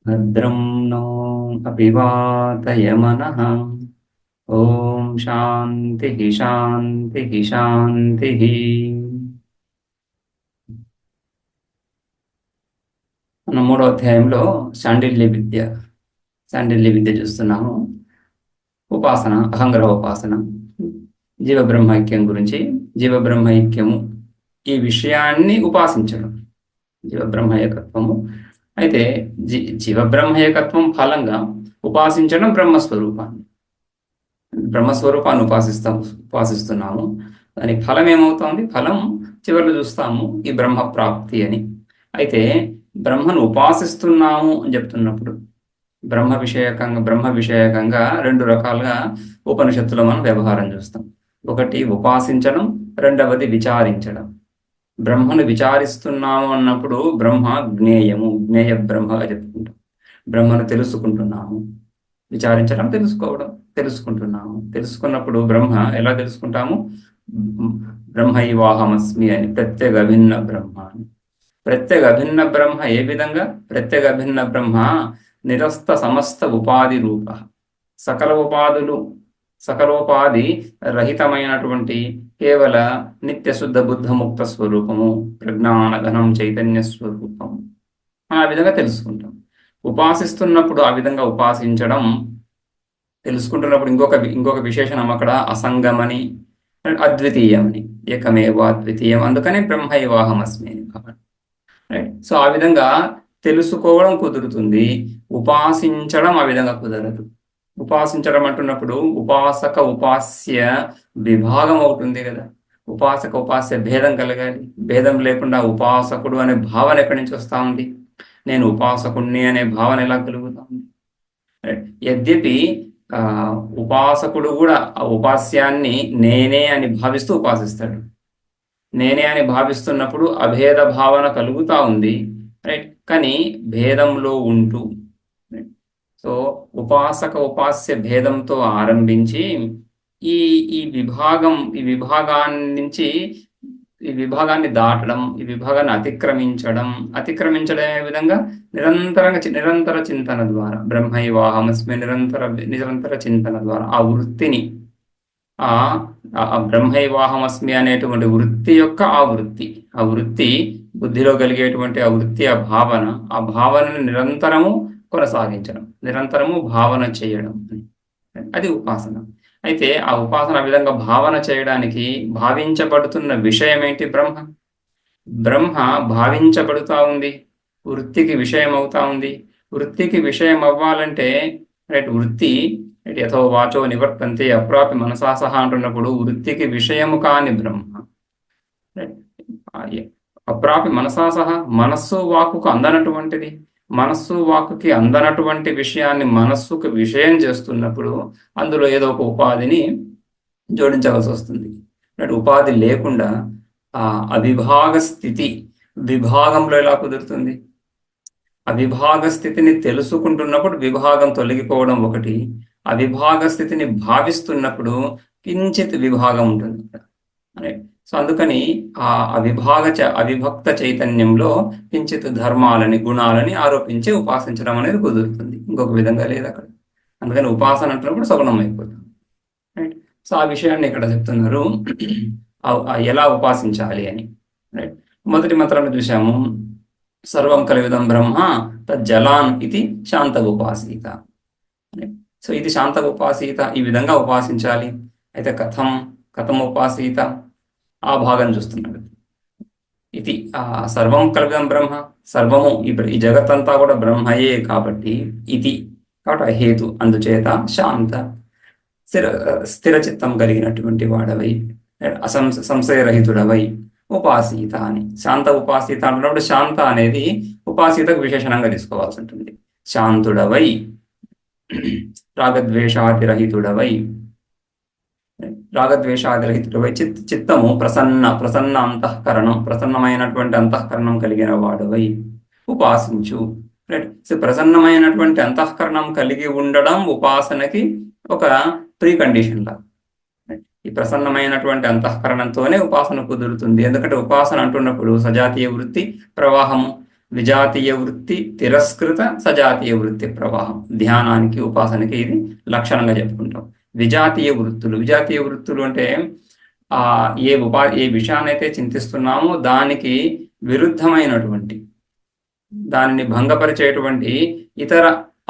భద్రం नो అభివాతయమనః. ఓం శాంతి శాంతి శాంతి. మన మూడో అధ్యాయంలో శాండిల్య విద్య చూస్తున్నాము. ఉపాసన, అహంగ్రహ ఉపాసన, జీవబ్రహ్మైక్యం గురించి. జీవబ్రహ్మైక్యము ఈ విషయాన్ని ఉపాసించడం, జీవబ్రహ్మేకత్వము. అయితే జీవబ్రహ్మేకత్వం ఫలంగా ఉపాసించడం బ్రహ్మస్వరూపాన్ని ఉపాసిస్తున్నాము. దాని ఫలం ఏమవుతుంది? ఫలం చివరిలో చూస్తాము, ఈ బ్రహ్మ ప్రాప్తి అని. అయితే బ్రహ్మను ఉపాసిస్తున్నాము అని చెప్తున్నప్పుడు బ్రహ్మ విషయకంగా రెండు రకాలుగా ఉపనిషత్తులో మనం వ్యవహారం చూస్తాం. ఒకటి ఉపాసించడం, రెండవది విచారించడం. బ్రహ్మను విచారిస్తున్నాము అన్నప్పుడు బ్రహ్మ జ్ఞేయ బ్రహ్మగా చెప్పుకుంటాం. బ్రహ్మను తెలుసుకుంటున్నాము. విచారించడం తెలుసుకుంటున్నాము. తెలుసుకున్నప్పుడు బ్రహ్మ ఎలా తెలుసుకుంటాము? బ్రహ్మైవాహమస్మి అని, ప్రత్యేక అభిన్న బ్రహ్మ అని. ప్రత్యేక అభిన్న బ్రహ్మ ఏ విధంగా? ప్రత్యేక అభిన్న బ్రహ్మ నిరస్త సమస్త ఉపాధి రూప, సకలోపాధి రహితమైనటువంటి కేవల నిత్య శుద్ధ బుద్ధ ముక్త స్వరూపము, ప్రజ్ఞాన ఘనం చైతన్య స్వరూపము. ఆ విధంగా తెలుసుకుంటాం. ఉపాసిస్తున్నప్పుడు ఆ విధంగా ఉపాసించడం, తెలుసుకుంటున్నప్పుడు ఇంకొక విశేషణం అక్కడ అసంగమని, అద్వితీయమని, ఏకమేవ అద్వితీయం. అందుకనే బ్రహ్మైవాహమస్మి అని భావన. రైట్. సో ఆ విధంగా తెలుసుకోవడం కుదురుతుంది, ఉపాసించడం ఆ విధంగా కుదరదు. ఉపాసించడం అంటున్నప్పుడు ఉపాసక ఉపాస్య విభాగం అవుతుంది కదా. ఉపాసక ఉపాస్య భేదం కలగాలి. భేదం లేకుండా ఉపాసకుడు అనే భావన ఎక్కడి నుంచి వస్తా ఉంది? నేను ఉపాసకుణ్ణి అనే భావన ఎలా కలుగుతా ఉంది? యద్యపి ఉపాసకుడు కూడా ఆ ఉపాస్యాన్ని నేనే అని భావిస్తూ ఉపాసిస్తాడు. నేనే అని భావిస్తున్నప్పుడు అభేద భావన కలుగుతా ఉంది, రైట్. కానీ భేదంలో ఉంటూ, సో ఉపాసక ఉపాస్య భేదంతో ఆరంభించి ఈ విభాగాన్ని దాటడం, ఈ విభాగాన్ని అతిక్రమించడం అనే విధంగా నిరంతర చింతన ద్వారా, బ్రహ్మైవాహమస్మి నిరంతర చింతన ద్వారా ఆ వృత్తిని, ఆ బ్రహ్మైవాహమస్మి అనేటువంటి వృత్తి యొక్క ఆ వృత్తి బుద్ధిలో కలిగేటువంటి ఆ వృత్తి, ఆ భావనను నిరంతరము కొనసాగించడం, నిరంతరము భావన చేయడం, అది ఉపాసన. అయితే ఆ ఉపాసన విధంగా భావన చేయడానికి భావించబడుతున్న విషయం ఏంటి? బ్రహ్మ భావించబడుతూ ఉంది, వృత్తికి విషయం అవుతా ఉంది. వృత్తికి విషయం అవ్వాలంటే, రైట్, వృత్తి యథో వాచో నివర్తంతే అప్రాపి మనసా సహా అంటున్నప్పుడు వృత్తికి విషయము కాని బ్రహ్మ, అప్రాపి మనసా సహా, మనస్సు వాక్కుకు అందనటువంటిది, మనస్సు వాక్కుకి అందనటువంటి విషయాన్ని మనస్సుకు విషయం చేస్తున్నప్పుడు అందులో ఏదో ఒక ఉపాధిని జోడించవలసి వస్తుంది. ఉపాధి లేకుండా ఆ అవిభాగ స్థితి విభాగంలో ఎలా కుదురుతుంది? అవిభాగ స్థితిని తెలుసుకుంటున్నప్పుడు విభాగం తొలగిపోవడం ఒకటి, అవిభాగ స్థితిని భావిస్తున్నప్పుడు కించిత్ విభాగం ఉంటుంది. సో అందుకని ఆ అవిభక్త చైతన్యంలో కించిత్ ధర్మాలని, గుణాలని ఆరోపించి ఉపాసించడం అనేది కుదురుతుంది. ఇంకొక విధంగా లేదు అక్కడ. అందుకని ఉపాసన అంటున్నప్పుడు సగుణం అయిపోతుంది. రైట్. సో ఆ విషయాన్ని ఇక్కడ చెప్తున్నారు, ఎలా ఉపాసించాలి అని. రైట్. మొదటి మంత్రాన్ని చూసాము, సర్వం కలివిదం బ్రహ్మ తజ్జలాన్ ఇది శాంత ఉపాసీత. సో ఇది శాంత ఉపాసీత, ఈ విధంగా ఉపాసించాలి. అయితే కథం ఉపాసీత, ఆ భాగం చూస్తున్నాడు. ఇది సర్వం కలివిదం బ్రహ్మ, సర్వము ఈ జగత్తంతా కూడా బ్రహ్మయే కాబట్టి హేతు, అందుచేత శాంత స్థిర చిత్తం కలిగినటువంటి వాడవై, సంశయరహితుడవై ఉపాసీత అని. శాంత ఉపాసీత అంటున్నప్పుడు శాంత అనేది ఉపాసీతకు విశేషణంగా తీసుకోవాల్సి ఉంటుంది. శాంతుడవై, రాగద్వేషాదిరహితుడవై చిత్తము ప్రసన్న అంతఃకరణం, ప్రసన్నమైనటువంటి అంతఃకరణం కలిగిన వాడవై ఉపాసించు. ప్రసన్నమైనటువంటి అంతఃకరణం కలిగి ఉండడం ఉపాసనకి ఒక ప్రీ కండిషన్ లా. ఈ ప్రసన్నమైనటువంటి అంతఃకరణంతోనే ఉపాసన కుదురుతుంది. ఎందుకంటే ఉపాసన అంటున్నప్పుడు సజాతీయ వృత్తి ప్రవాహము, విజాతీయ వృత్తి తిరస్కృత సజాతీయ వృత్తి ప్రవాహం. ధ్యానానికి ఉపాసనకి ఇది లక్షణంగా చెప్పుకుంటాం. విజాతీయ వృత్తులు అంటే ఏ విషయాన్ని అయితే చింతిస్తున్నామో దానికి విరుద్ధమైనటువంటి, దానిని భంగపరిచేటువంటి ఇతర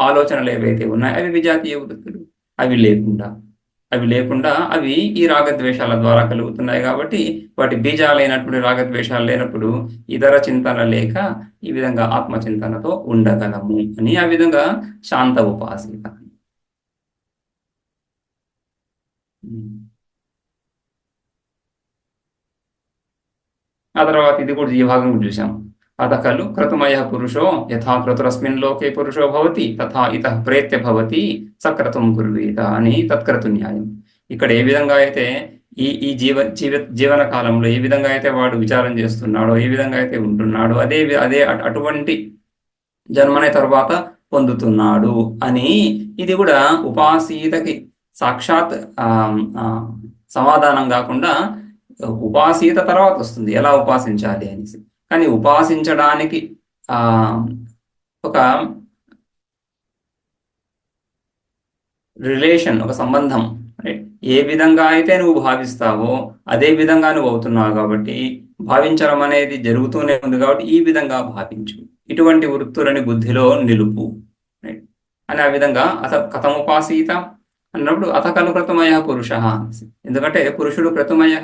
ఆలోచనలు ఏవైతే ఉన్నాయో అవి విజాతీయ వృత్తులు. అవి లేకుండా అవి ఈ రాగద్వేషాల ద్వారా కలుగుతున్నాయి కాబట్టి వాటి బీజాలైనటువంటి రాగద్వేషాలు లేనప్పుడు ఇతర చింతన లేక ఈ విధంగా ఆత్మచింతనతో ఉండగలము అని ఆ విధంగా శాంత ఉపాసిత. ఆ తర్వాత ఇది కూడా ఈ భాగం చూసాం. అత ఖలు క్రతుమయ పురుషో యథా క్రతురస్మిన్ లోకే పురుషో భవతి తథా ఇతః ప్రేత్య భవతి సక్రతుం కుర్వీత అని తత్క్రతు న్యాయం. ఇక్కడ ఏ విధంగా అయితే ఈ జీవన కాలంలో ఏ విధంగా అయితే వాడు విచారం చేస్తున్నాడో, ఏ విధంగా అయితే ఉంటున్నాడో అదే అటువంటి జన్మనే తర్వాత పొందుతున్నాడు అని ఇది కూడా ఉపాసీతకి సాక్షాత్ సమాధానం కాకుండా ఉపాసీత తర్వాత వస్తుంది ఎలా ఉపాసించాలి అనేసి. కానీ ఉపాసించడానికి ఒక రిలేషన్, ఒక సంబంధం, ఏ విధంగా అయితే నువ్వు భావిస్తావో అదే విధంగా నువ్వు అవుతున్నావు కాబట్టి భావించడం అనేది జరుగుతూనే ఉంది కాబట్టి ఈ విధంగా భావించు, ఇటువంటి వృత్తులని బుద్ధిలో నిలుపు అని. ఆ విధంగా కథం ఉపాసీత అన్నప్పుడు అత ఖలు క్రతుమయ పురుష. ఎందుకంటే పురుషుడు క్రతుమయ,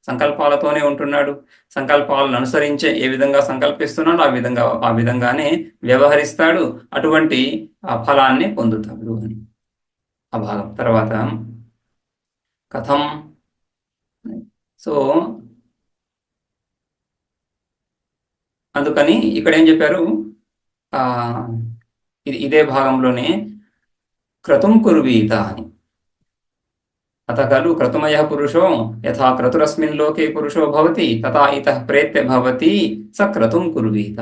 సంకల్పాలతోనే ఉంటున్నాడు. సంకల్పాలను అనుసరించే ఏ విధంగా సంకల్పిస్తున్నాడు ఆ విధంగానే వ్యవహరిస్తాడు. అటువంటి ఫలాన్ని పొందుతాడు అని ఆ భాగం. తర్వాత కథం, సో అందుకని ఇక్కడ ఏం చెప్పారు, ఇదే భాగంలోనే క్రతుం కుర్వీత అని. అత ఖలు క్రతుమయ పురుషో యథా క్రతురస్మిన్ లోకే పురుషో భవతి తథా ఇతః ప్రేత్య భవతి సక్రతుం కుర్వీత.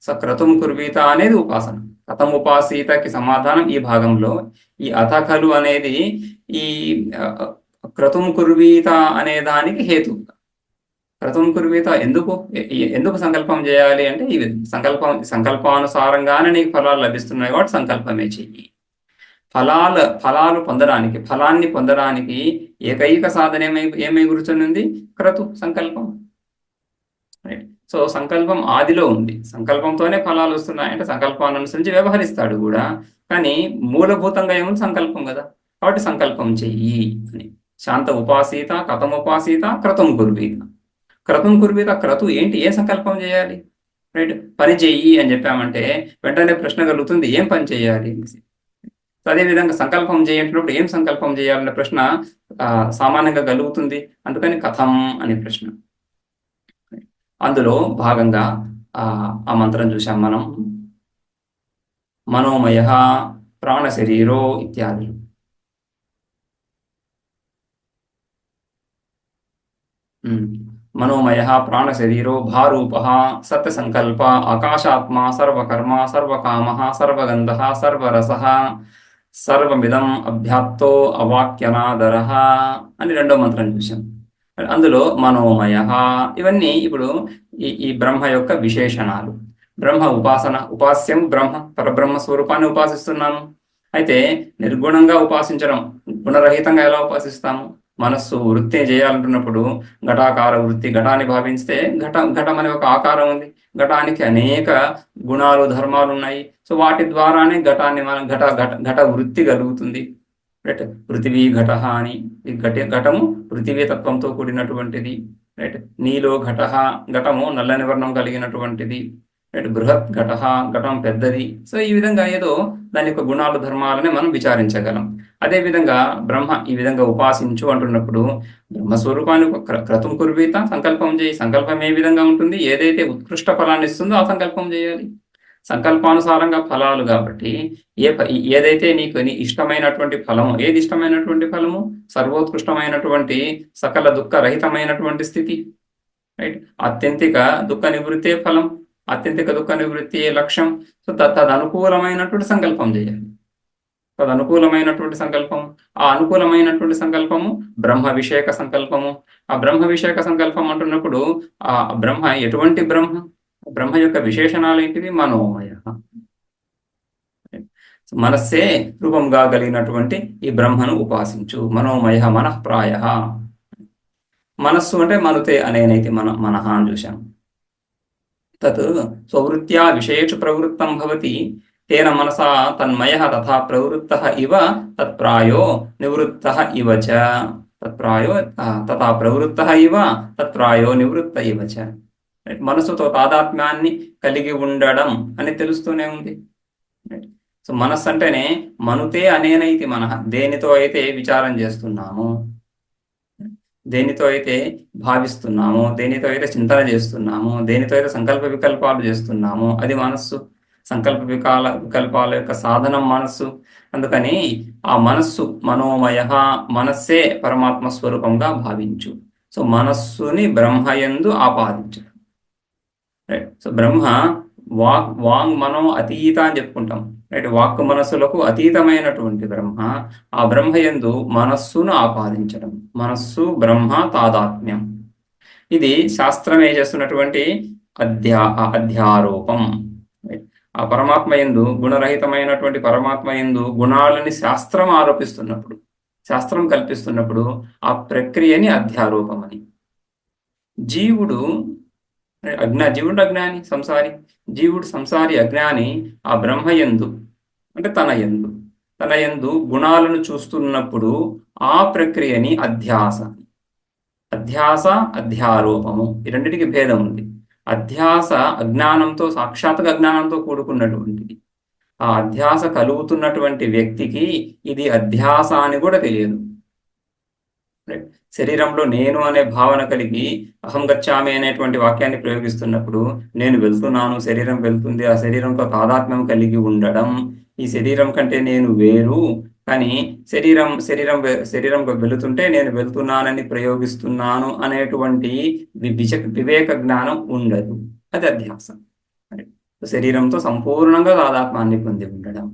సక్రతుం కుర్వీత అనేది ఉపాసన. కథం ఉపాసీతకి సమాధానం ఈ భాగంలో. ఈ అత ఖలు అనేది ఈ క్రతుం కుర్వీత అనే దానికి హేతు. క్రతుం కుర్వీత ఎందుకు సంకల్పం చేయాలి అంటే ఈ సంకల్పానుసారంగానే నీకు ఫలాలు లభిస్తున్నాయి కాబట్టి సంకల్పమే చెయ్యి. ఫలాలు పొందడానికి, ఫలాన్ని పొందడానికి ఏకైక సాధన ఏమై కూర్చున్నది, క్రతు, సంకల్పం. రైట్. సో సంకల్పం ఆదిలో ఉంది, సంకల్పంతోనే ఫలాలు వస్తున్నాయంటే సంకల్పాన్ని అనుసరించి వ్యవహరిస్తాడు కూడా. కానీ మూలభూతంగా ఏముంది, సంకల్పం కదా. కాబట్టి సంకల్పం చెయ్యి అని. శాంత ఉపాసీత, కథం ఉపాసీత, క్రతుం కుర్వీత. క్రతుం కుర్వీత, క్రతు ఏంటి, ఏ సంకల్పం చేయాలి. రైట్. పని చెయ్యి అని చెప్పామంటే వెంటనే ప్రశ్న కలుగుతుంది, ఏం పని చేయాలి. అదేవిధంగా సంకల్పం చేయంటున్నప్పుడు ఏం సంకల్పం చేయాలనే ప్రశ్న సామాన్యంగా కలుగుతుంది. అందుకని కథం అనే ప్రశ్న. అందులో భాగంగా ఆ మంత్రం చూసాం మనం. మనోమయ ప్రాణ శరీరో ఇత్యాది. మనోమయ ప్రాణ శరీరో భారూప సత్య సంకల్ప ఆకాశాత్మ సర్వకర్మ సర్వకామ సర్వగంధ సర్వరస సర్వమిదం అభ్యాప్తో అవాక్యనాదర అని రెండో మంత్రం చూసాం. అందులో మనోమయ, ఇవన్నీ ఇప్పుడు ఈ బ్రహ్మ యొక్క విశేషణాలు. బ్రహ్మ ఉపాస్యం బ్రహ్మ, పరబ్రహ్మ స్వరూపాన్ని ఉపాసిస్తున్నాము. అయితే నిర్గుణంగా ఉపాసించడం, గుణరహితంగా ఎలా ఉపాసిస్తాము. మనస్సు వృత్తి చేయాలంటున్నప్పుడు ఘటాకార వృత్తి, ఘటాన్ని భావిస్తే ఘటం అనే ఒక ఆకారం ఉంది, ఘటానికి అనేక గుణాలు ధర్మాలు ఉన్నాయి. సో వాటి ద్వారానే ఘటాన్ని మనం ఘట వృత్తి కలుగుతుంది. రైట్. పృథివీ ఘట అని, ఈ ఘటము పృథివీ తత్వంతో కూడినటువంటిది. రైట్. నీలో ఘటము నల్లని వర్ణం కలిగినటువంటిది. రైట్. బృహత్ ఘటం పెద్దది. సో ఈ విధంగా ఏదో దాని యొక్క గుణాలు ధర్మాలని మనం విచారించగలం. అదేవిధంగా బ్రహ్మ ఈ విధంగా ఉపాసించు అంటున్నప్పుడు బ్రహ్మస్వరూపాన్ని క్రతుం కుర్వీత, సంకల్పం చేయి. సంకల్పం ఏ విధంగా ఉంటుంది, ఏదైతే ఉత్కృష్ట ఫలాన్ని ఇస్తుందో ఆ సంకల్పం చేయాలి. సంకల్పానుసారంగా ఫలాలు కాబట్టి ఏదైతే నీకు ఇష్టమైనటువంటి ఫలము, ఏది ఇష్టమైనటువంటి ఫలము, సర్వోత్కృష్టమైనటువంటి సకల దుఃఖరహితమైనటువంటి స్థితి. రైట్. ఆత్యంతిక దుఃఖ నివృత్తే ఫలం, ఆత్యంతిక దుఃఖ నివృత్తియే లక్ష్యం. సో తదనుకూలమైనటువంటి సంకల్పం చేయాలి. తదనుకూలమైనటువంటి సంకల్పం, ఆ అనుకూలమైనటువంటి సంకల్పము బ్రహ్మ విషయక సంకల్పము. ఆ బ్రహ్మ విషయక సంకల్పం అంటున్నప్పుడు ఆ బ్రహ్మ ఎటువంటి బ్రహ్మ, బ్రహ్మ యొక్క విశేషణాలు ఏంటివి? మనోమయ. మనస్సే రూపంగా కలిగినటువంటి ఈ బ్రహ్మను ఉపాసించు. మనోమయ మనఃప్రాయ. మనస్సు అంటే మనుతే అనేనైతి మనః అని చూశాం. తత్ స్వవృత్త్యా విషయేషు ప్రవృత్తం భవతి తేన మనసా తన్మయః తథా ప్రవృత్తః ఇవ తత్ప్రాయో నివృత్తః ఇవ చ. తత్ప్రాయో తథా ప్రవృత్తః ఇవ తత్ప్రాయో నివృత్త ఇవ చ. మనసుతో తాదాత్మ్యాన్ని కలిగి ఉండడం అని తెలుస్తూనే ఉంది. సో మనస్సు అంటేనే మనుతే అనేనైతి మనః. దేనితో అయితే విచారం చేస్తున్నాము, దేనితో అయితే భావిస్తున్నాము, దేనితో అయితే చింతన చేస్తున్నాము, దేనితో అయితే సంకల్ప వికల్పాలు చేస్తున్నాము, అది మనస్సు. సంకల్ప వికల్పాల యొక్క సాధనం మనస్సు. అందుకని ఆ మనస్సు మనోమయ, మనస్సే పరమాత్మ స్వరూపంగా భావించు. సో మనస్సుని బ్రహ్మయందు ఆపాదించడం. రైట్. సో బ్రహ్మ వాంగ్ మనో అతీత అని చెప్పుకుంటాం. రైట్. వాక్కు మనస్సులకు అతీతమైనటువంటి బ్రహ్మ, ఆ బ్రహ్మయందు మనస్సును ఆపాదించడం. మనస్సు బ్రహ్మ తాదాత్మ్యం. ఇది శాస్త్రమే చేస్తున్నటువంటి అధ్యారోపం. ఆ పరమాత్మ యందు, గుణరహితమైనటువంటి పరమాత్మ యందు గుణాలని శాస్త్రం ఆరోపిస్తున్నప్పుడు, శాస్త్రం కల్పిస్తున్నప్పుడు ఆ ప్రక్రియని అధ్యారోపం అని. జీవుడు అజ్ఞాని, సంసారి. జీవుడు సంసారి, అజ్ఞాని ఆ బ్రహ్మయందు అంటే తన యందు గుణాలను చూస్తున్నప్పుడు ఆ ప్రక్రియని అధ్యాస అధ్యారోపము. ఈ రెండింటికి భేదం ఉంది. అధ్యాస అజ్ఞానంతో, సాక్షాత్తుగా అజ్ఞానంతో కూడుకున్నటువంటిది. ఆ అధ్యాస కలుగుతున్నటువంటి వ్యక్తికి ఇది అధ్యాస అని కూడా తెలియదు. శరీరంలో నేను అనే భావన కలిగి అహం గచ్చామి అనేటువంటి వాక్యాన్ని ప్రయోగిస్తున్నప్పుడు నేను వెళ్తున్నాను, శరీరం వెళ్తుంది, ఆ శరీరంతో తాదాత్మ్యం కలిగి ఉండడం, ఈ శరీరం కంటే నేను వేరు, కానీ శరీరం వెళుతుంటే నేను వెళ్తున్నానని ప్రయోగిస్తున్నాను అనేటువంటి వివేక జ్ఞానం ఉండదు. అది అధ్యాస. శరీరంతో సంపూర్ణంగా తాదాత్మ్యాన్ని పొంది ఉండడం.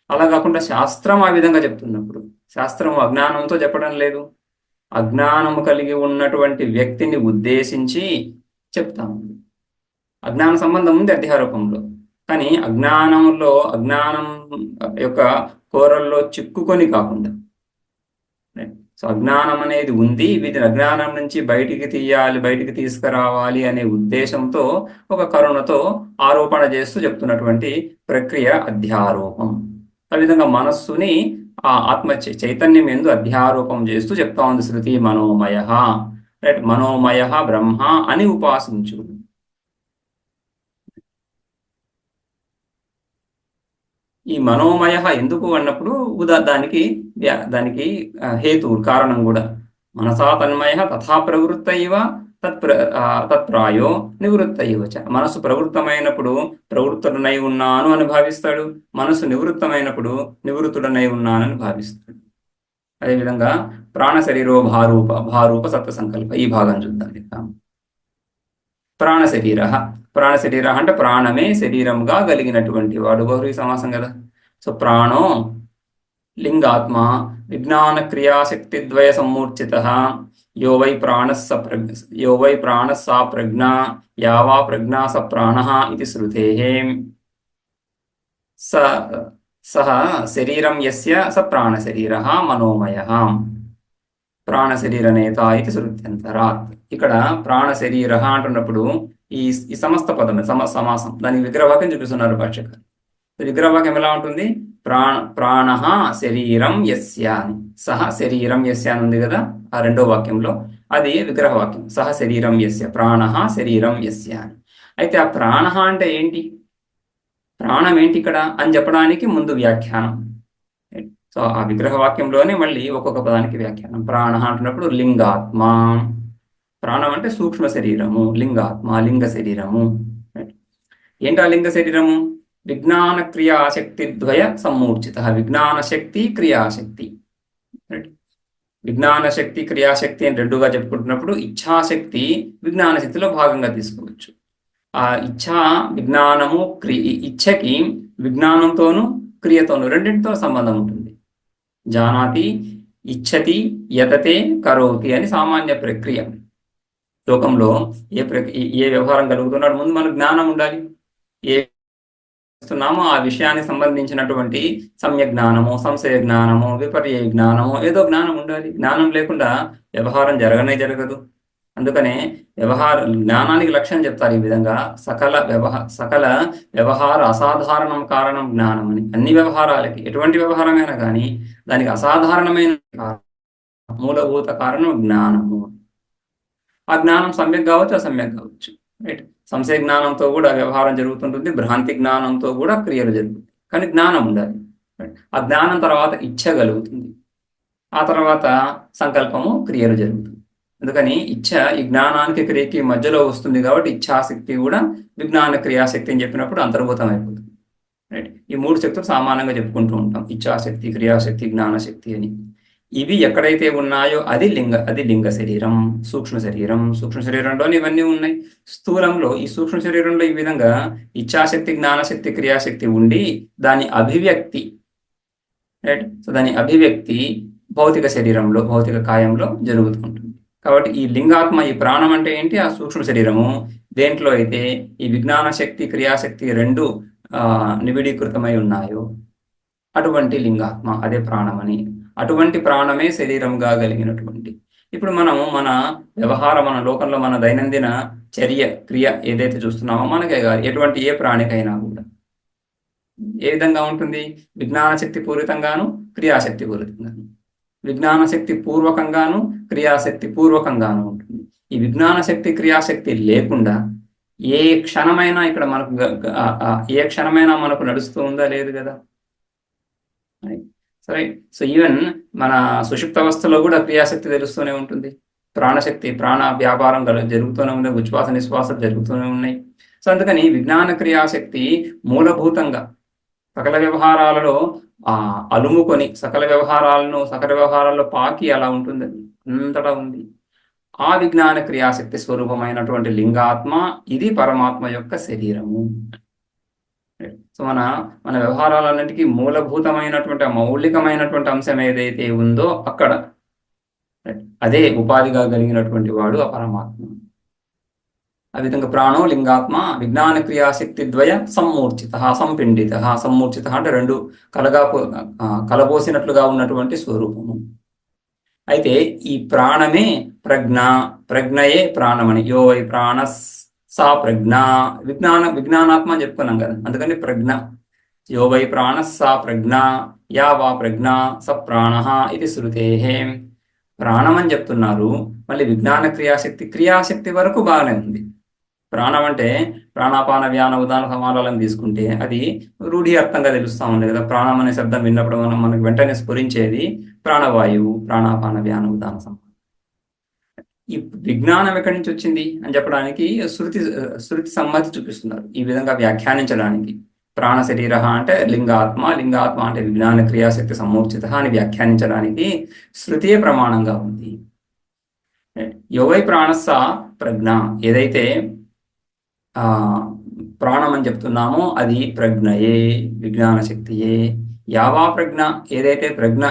అలా కాకుండా శాస్త్రం ఆ విధంగా చెప్తున్నప్పుడు, శాస్త్రం అజ్ఞానంతో చెప్పడం లేదు, అజ్ఞానము కలిగి ఉన్నటువంటి వ్యక్తిని ఉద్దేశించి చెప్తాము. అజ్ఞాన సంబంధం ఉంది అధ్యారోపంలో, కానీ అజ్ఞానం యొక్క కోరల్లో చిక్కుకొని కాకుండా. సో అజ్ఞానం అనేది ఉంది, వీటిని అజ్ఞానం నుంచి బయటికి తీసుకురావాలి అనే ఉద్దేశంతో, ఒక కరుణతో ఆరోపణ చేస్తూ చెప్తున్నటువంటి ప్రక్రియ అధ్యారోపం. ఆ విధంగా మనస్సుని ఆ ఆత్మ చైతన్యం ఎందు అధ్యారోపం చేస్తూ చెప్తా ఉంది శృతి. మనోమయ, రైట్. మనోమయ బ్రహ్మ అని ఉపాసించు. ఈ మనోమయ ఎందుకు అన్నప్పుడు దానికి హేతు, కారణం కూడా. మనసా తన్మయ తథా ప్రవృత్త ఇవ తత్ప్రాయో నివృత్త ఇవ చ. మనసు ప్రవృత్తమైనప్పుడు ప్రవృత్తుడనై ఉన్నాను అని భావిస్తాడు, మనసు నివృత్తమైనప్పుడు నివృత్తుడనై ఉన్నానని భావిస్తాడు. అదేవిధంగా ప్రాణ శరీరో భారూప సత్వ సంకల్ప, ఈ భాగం చూద్దాం. ప్రాణ శరీర అంటే ప్రాణమే శరీరంగా కలిగినటువంటి వాడు. బహువ్రీహి సమాసం కదా. సో ప్రాణో లింగాత్మ విజ్ఞాన క్రియాశక్తిద్వయ సమ్మూర్ఛితః యో వై ప్రాణః సా ప్రజ్ఞా యావా ప్రజ్ఞా స ప్రాణః ఇతి శ్రుతేః. సహ శరీరం యస్య స ప్రాణశరీరః మనోమయః ప్రాణశరీరనేత ఇది శృత్యంతరాత్. ఇక్కడ ప్రాణశరీర అంటున్నప్పుడు ఈ సమస్త పదం సమాసం, దానికి విగ్రహవాక్యం చూపిస్తున్నారు భాష్యకారు. విగ్రహవాక్యం ఎలా ఉంటుంది? ప్రాణ శరీరం యస్య అని, సహ శరీరం యస్య అని ఉంది కదా ఆ రెండో వాక్యంలో, అది విగ్రహవాక్యం. సహ శరీరం యస్య, ప్రాణ శరీరం యస్య అని. అయితే ఆ ప్రాణ అంటే ఏంటి, ప్రాణం ఏంటి ఇక్కడ అని చెప్పడానికి ముందు వ్యాఖ్యానం. సో ఆ విగ్రహవాక్యంలోనే మళ్ళీ ఒక్కొక్క పదానికి వ్యాఖ్యానం. ప్రాణ అంటున్నప్పుడు లింగాత్మ, ప్రాణం అంటే సూక్ష్మ శరీరము, లింగాత్మ లింగ శరీరము. ఏంటా లింగ శరీరము? విజ్ఞాన క్రియాశక్తి ద్వయ సమ్మూర్ఛిత. విజ్ఞాన శక్తి, క్రియాశక్తి. విజ్ఞాన శక్తి, క్రియాశక్తి అని రెండుగా చెప్పుకుంటున్నప్పుడు ఇచ్ఛాశక్తి విజ్ఞాన శక్తిలో భాగంగా తీసుకోవచ్చు. ఆ విజ్ఞానము ఇచ్ఛకి విజ్ఞానంతోనూ క్రియతోనూ రెండింటితో సంబంధం ఉంటుంది. జానాతి, ఇచ్చతి, యతతే, కరోతి అని సామాన్య ప్రక్రియ. లోకంలో ఏ వ్యవహారం కలుగుతున్నాడు ముందు మనకు జ్ఞానం ఉండాలి. ఏ చేస్తున్నామో ఆ విషయానికి సంబంధించినటువంటి సమ్యక్ జ్ఞానము, సంశయ జ్ఞానము, విపర్యయ జ్ఞానము, ఏదో జ్ఞానం ఉండాలి. జ్ఞానం లేకుండా వ్యవహారం జరగదు. అందుకనే జ్ఞానానికి లక్ష్యం చెప్తారు ఈ విధంగా, సకల వ్యవహార అసాధారణం కారణం జ్ఞానం అని. అన్ని వ్యవహారాలకి, ఎటువంటి వ్యవహారమైనా కానీ దానికి అసాధారణమైన మూలభూత కారణం జ్ఞానము. ఆ జ్ఞానం సమ్యక్ కావచ్చు, అసమ్యక్ కావచ్చు. రైట్. సంశయ జ్ఞానంతో కూడా వ్యవహారం జరుగుతుంటుంది, భ్రాంతి జ్ఞానంతో కూడా క్రియలు జరుగుతుంది. కానీ జ్ఞానం ఉండాలి. ఆ జ్ఞానం తర్వాత ఇచ్ఛ కలుగుతుంది, ఆ తర్వాత సంకల్పము, క్రియలు జరుగుతుంది. అందుకని ఇచ్ఛ ఈ జ్ఞానానికి క్రియకి మధ్యలో వస్తుంది కాబట్టి ఇచ్ఛాశక్తి కూడా విజ్ఞాన క్రియాశక్తి అని చెప్పినప్పుడు అంతర్భూతం అయిపోతుంది. రైట్. ఈ 3 శక్తులు సామాన్యంగా చెప్పుకుంటూ ఉంటాం, ఇచ్ఛాశక్తి, క్రియాశక్తి, జ్ఞానశక్తి అని. ఇవి ఎక్కడైతే ఉన్నాయో అది లింగ శరీరం, సూక్ష్మ శరీరంలోని ఇవన్నీ ఉన్నాయి. స్థూలంలో ఈ సూక్ష్మ శరీరంలో ఈ విధంగా ఇచ్ఛాశక్తి, జ్ఞానశక్తి, క్రియాశక్తి ఉండి దాని అభివ్యక్తి, రైట్. సో దాని అభివ్యక్తి భౌతిక శరీరంలో, భౌతిక కాయంలో జరుగుతుంటుంది. కాబట్టి ఈ లింగాత్మ, ఈ ప్రాణం అంటే ఏంటి? ఆ సూక్ష్మ శరీరము. దేంట్లో అయితే ఈ విజ్ఞాన శక్తి, క్రియాశక్తి రెండు నిబిడీకృతమై ఉన్నాయో అటువంటి లింగాత్మ, అదే ప్రాణమని. అటువంటి ప్రాణమే శరీరంగా కలిగినటువంటి. ఇప్పుడు మనం మన లోకంలో మన దైనందిన క్రియ ఏదైతే చూస్తున్నామో మనకే కాదు, ఏ ప్రాణికైనా కూడా ఏ విధంగా ఉంటుంది? విజ్ఞాన శక్తి పూరితంగాను, క్రియాశక్తి పూరితంగాను. విజ్ఞాన శక్తి పూర్వకంగాను, క్రియాశక్తి పూర్వకంగాను ఉంటుంది. ఈ విజ్ఞాన శక్తి, క్రియాశక్తి లేకుండా ఏ క్షణమైనా ఇక్కడ మనకు నడుస్తూ ఉందా? లేదు కదా. సరే. సో ఈవెన్ మన సుషుప్త అవస్థలో కూడా క్రియాశక్తి తెలుస్తూనే ఉంటుంది. ప్రాణశక్తి, ప్రాణ వ్యాపారం జరుగుతూనే ఉంది, ఉచ్ఛ్వాస నిశ్వాసాలు జరుగుతూనే ఉన్నాయి. సో అందుకని విజ్ఞాన క్రియాశక్తి మూలభూతంగా సకల వ్యవహారాలలో అలుముకొని సకల వ్యవహారాల్లో పాకి అలా ఉంటుంది, అంతటా ఉంది. ఆ విజ్ఞాన క్రియాశక్తి స్వరూపమైనటువంటి లింగాత్మ ఇది పరమాత్మ యొక్క శరీరము. సో మన వ్యవహారాలన్నింటికీ మూలభూతమైనటువంటి మౌలికమైనటువంటి అంశం ఏదైతే ఉందో అక్కడ అదే ఉపాధిగా కలిగినటువంటి వాడు ఆ పరమాత్మ. ఆ విధంగా ప్రాణో లింగాత్మ విజ్ఞాన క్రియాశక్తి ద్వయ సమ్మూర్చిత, సంపిండిత. సమ్మూర్చిత అంటే రెండు కలబోసినట్లుగా ఉన్నటువంటి స్వరూపము. అయితే ఈ ప్రాణమే ప్రజ్ఞయే ప్రాణమని. యో వై ప్రాణ సా ప్రజ్ఞ. విజ్ఞానాత్మ అని చెప్పుకున్నాం కదా, అందుకని ప్రజ్ఞ. యో వై ప్రాణ సా ప్రజ్ఞ, యా వా ప్రజ్ఞ స ప్రాణ ఇది శృతే. ప్రాణం అని చెప్తున్నారు, మళ్ళీ విజ్ఞాన క్రియాశక్తి వరకు బాగానే ఉంది. ప్రాణం అంటే ప్రాణాపాన వ్యాన ఉదాన సమానాలను తీసుకుంటే అది రూఢి అర్థంగా తెలుస్తూ ఉంది కదా. ప్రాణం అనే శబ్దం విన్నప్పుడు మనకు వెంటనే స్ఫురించేది ప్రాణవాయువు, ప్రాణాపాన వ్యాన ఉదాన సమానం. ఈ విజ్ఞానం ఎక్కడి నుంచి వచ్చింది అని చెప్పడానికి శృతి సమ్మతి చూపిస్తున్నారు. ఈ విధంగా వ్యాఖ్యానించడానికి ప్రాణ శరీర అంటే లింగాత్మ అంటే విజ్ఞాన క్రియాశక్తి సమ్మూర్చిత అని వ్యాఖ్యానించడానికి శృతియే ప్రమాణంగా ఉంది. యోవై ప్రాణస్స ప్రజ్ఞ, ఏదైతే ప్రాణం అని చెప్తున్నామో అది ప్రజ్ఞయే, విజ్ఞాన శక్తియే. యావా ప్రజ్ఞ, ఏదైతే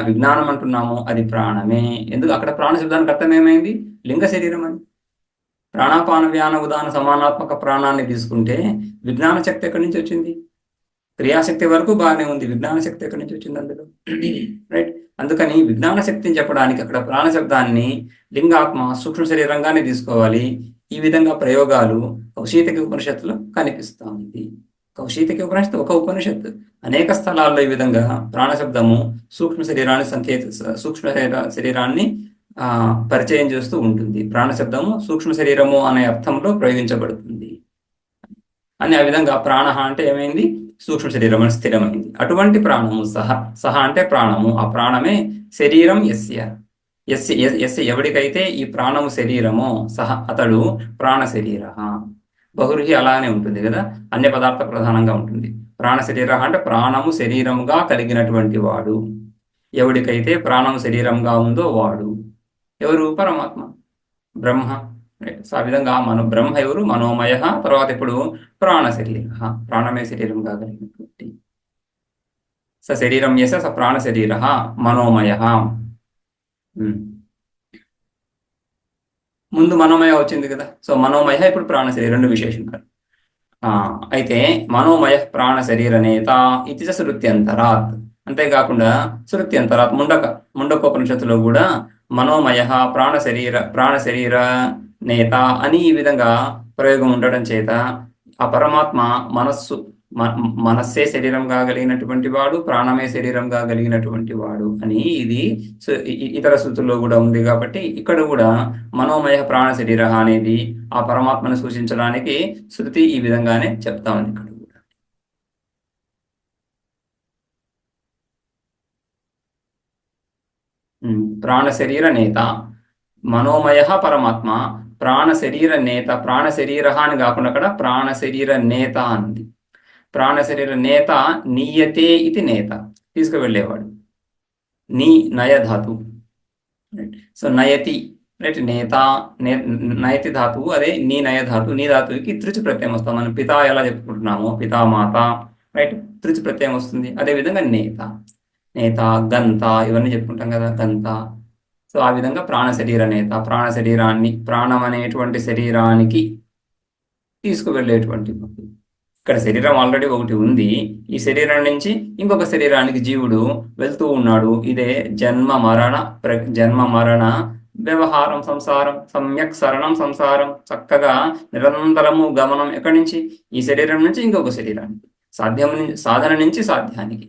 విజ్ఞానం అంటున్నామో అది ప్రాణమే. ఎందుకు అక్కడ ప్రాణ శబ్దానికి అర్థం ఏమైంది? లింగ శరీరం అని. ప్రాణాపాన వ్యాన ఉదాన సమానాత్మక ప్రాణాన్ని తీసుకుంటే విజ్ఞాన శక్తి ఎక్కడి నుంచి వచ్చింది? క్రియాశక్తి వరకు బాగానే ఉంది, విజ్ఞాన శక్తి ఎక్కడి నుంచి వచ్చింది అందులో? రైట్. అందుకని విజ్ఞాన శక్తిని చెప్పడానికి అక్కడ ప్రాణ శబ్దాన్ని లింగాత్మ సూక్ష్మ శరీరంగానే తీసుకోవాలి. ఈ విధంగా ప్రయోగాలు కౌశీతకి ఉపనిషత్తులో కనిపిస్తూ ఉంది. కౌశీతకి ఉపనిషత్తు ఒక ఉపనిషత్తు, అనేక స్థలాల్లో ఈ విధంగా ప్రాణశబ్దము సూక్ష్మ శరీరాన్ని పరిచయం చేస్తూ ఉంటుంది. ప్రాణశబ్దము సూక్ష్మ శరీరము అనే అర్థంలో ప్రయోగించబడుతుంది అని. ఆ విధంగా ప్రాణ అంటే ఏమైంది? సూక్ష్మ శరీరం అని స్థిరమైంది. అటువంటి ప్రాణము సహ అంటే ప్రాణము, ఆ ప్రాణమే శరీరం. ఎస్య ఎవడికైతే ఈ ప్రాణము శరీరమో సహ అతడు ప్రాణ శరీర. బహురుహి అలానే ఉంటుంది కదా, అన్య పదార్థ ప్రధానంగా ఉంటుంది. ప్రాణ శరీర అంటే ప్రాణము శరీరముగా కలిగినటువంటి వాడు. ఎవడికైతే ప్రాణము శరీరంగా ఉందో వాడు ఎవరు? పరమాత్మ, బ్రహ్మ. సో ఆ విధంగా బ్రహ్మ ఎవరు? మనోమయ. తర్వాత ఇప్పుడు ప్రాణ శరీర, ప్రాణమే శరీరంగా కలిగినటువంటి. స శరీరం యస స ప్రాణ శరీర మనోమయ. ముందు మనోమయ వచ్చింది కదా. సో మనోమయ ఇప్పుడు ప్రాణ శరీరం, రెండు విశేషణాలు. అయితే మనోమయ ప్రాణ శరీర నేత ఇది శృత్యంతరాత్. అంతేకాకుండా శృత్యంతరాత్ ముండకోపనిషత్తులో కూడా మనోమయ ప్రాణ శరీర నేత అని ఈ విధంగా ప్రయోగం ఉండడం చేత ఆ పరమాత్మ మనస్సే శరీరంగా కలిగినటువంటి వాడు, ప్రాణమే శరీరంగా కలిగినటువంటి వాడు అని ఇది ఇతర శృతుల్లో కూడా ఉంది. కాబట్టి ఇక్కడ కూడా మనోమయ ప్రాణ శరీర అనేది ఆ పరమాత్మను సూచించడానికి శృతి ఈ విధంగానే చెప్తా ఉంది ఇక్కడ కూడా. ప్రాణ శరీర నేత, మనోమయ పరమాత్మ, ప్రాణ శరీర నేత. ప్రాణ శరీర అని కాకుండా అక్కడ ప్రాణ శరీర నేత అంది. ప్రాణ శరీర నేత నీయతే ఇది నేత, తీసుకువెళ్ళేవాడు. నీ నయధాతు, సో నయతి రైట్, నేత నయతి ధాతువు, అదే నీ నయధాతు. నీ ధాతువుకి త్రిచు ప్రత్యయం వస్తాం. మనం పిత ఎలా చెప్పుకుంటున్నామో పితామాత రైట్, త్రిచు ప్రత్యయం వస్తుంది. అదేవిధంగా నేత గంత ఇవన్నీ చెప్పుకుంటాం కదా, గంత. సో ఆ విధంగా ప్రాణ శరీర నేత, ప్రాణ శరీరాన్ని, ప్రాణం అనేటువంటి శరీరానికి తీసుకువెళ్ళేటువంటి. ఇక్కడ శరీరం ఆల్రెడీ ఒకటి ఉంది, ఈ శరీరం నుంచి ఇంకొక శరీరానికి జీవుడు వెళ్తూ ఉన్నాడు. ఇదే జన్మ మరణ వ్యవహారం, సంసారం, సమ్యక్ సరణం సంసారం. చక్కగా నిరంతరము గమనం ఎక్కడి నుంచి, ఈ శరీరం నుంచి ఇంకొక శరీరానికి, సాధన నుంచి సాధ్యానికి,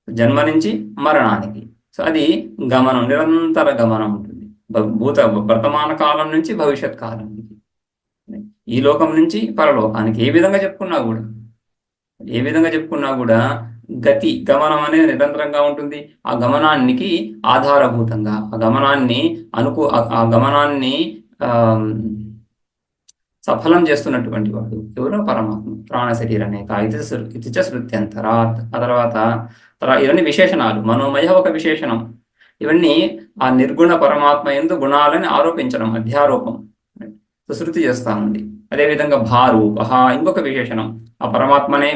జన్మ నుంచి మరణానికి. సో అది గమనం, నిరంతర గమనం ఉంటుంది. వర్తమాన కాలం నుంచి భవిష్యత్ కాలానికి, ఈ లోకం నుంచి పరలోకానికి. ఏ విధంగా చెప్పుకున్నా కూడా గతి, గమనం అనేది నిరంతరంగా ఉంటుంది. ఆ గమనానికి ఆధారభూతంగా, ఆ గమనాన్ని సఫలం చేస్తున్నటువంటి వాడు ఎవరో పరమాత్మ, ప్రాణ శరీర నేత ఇది శృత్యంతరాత్. ఆ తర్వాత ఇవన్నీ విశేషణాలు. మనోమయ ఒక విశేషణం. ఇవన్నీ ఆ నిర్గుణ పరమాత్మ యందు గుణాలని ఆరోపించడం, అధ్యారోపం శృతి చేస్తా ఉంది. అదేవిధంగా భారూప ఇంకొక విశేషణం. ఆ పరమాత్మనే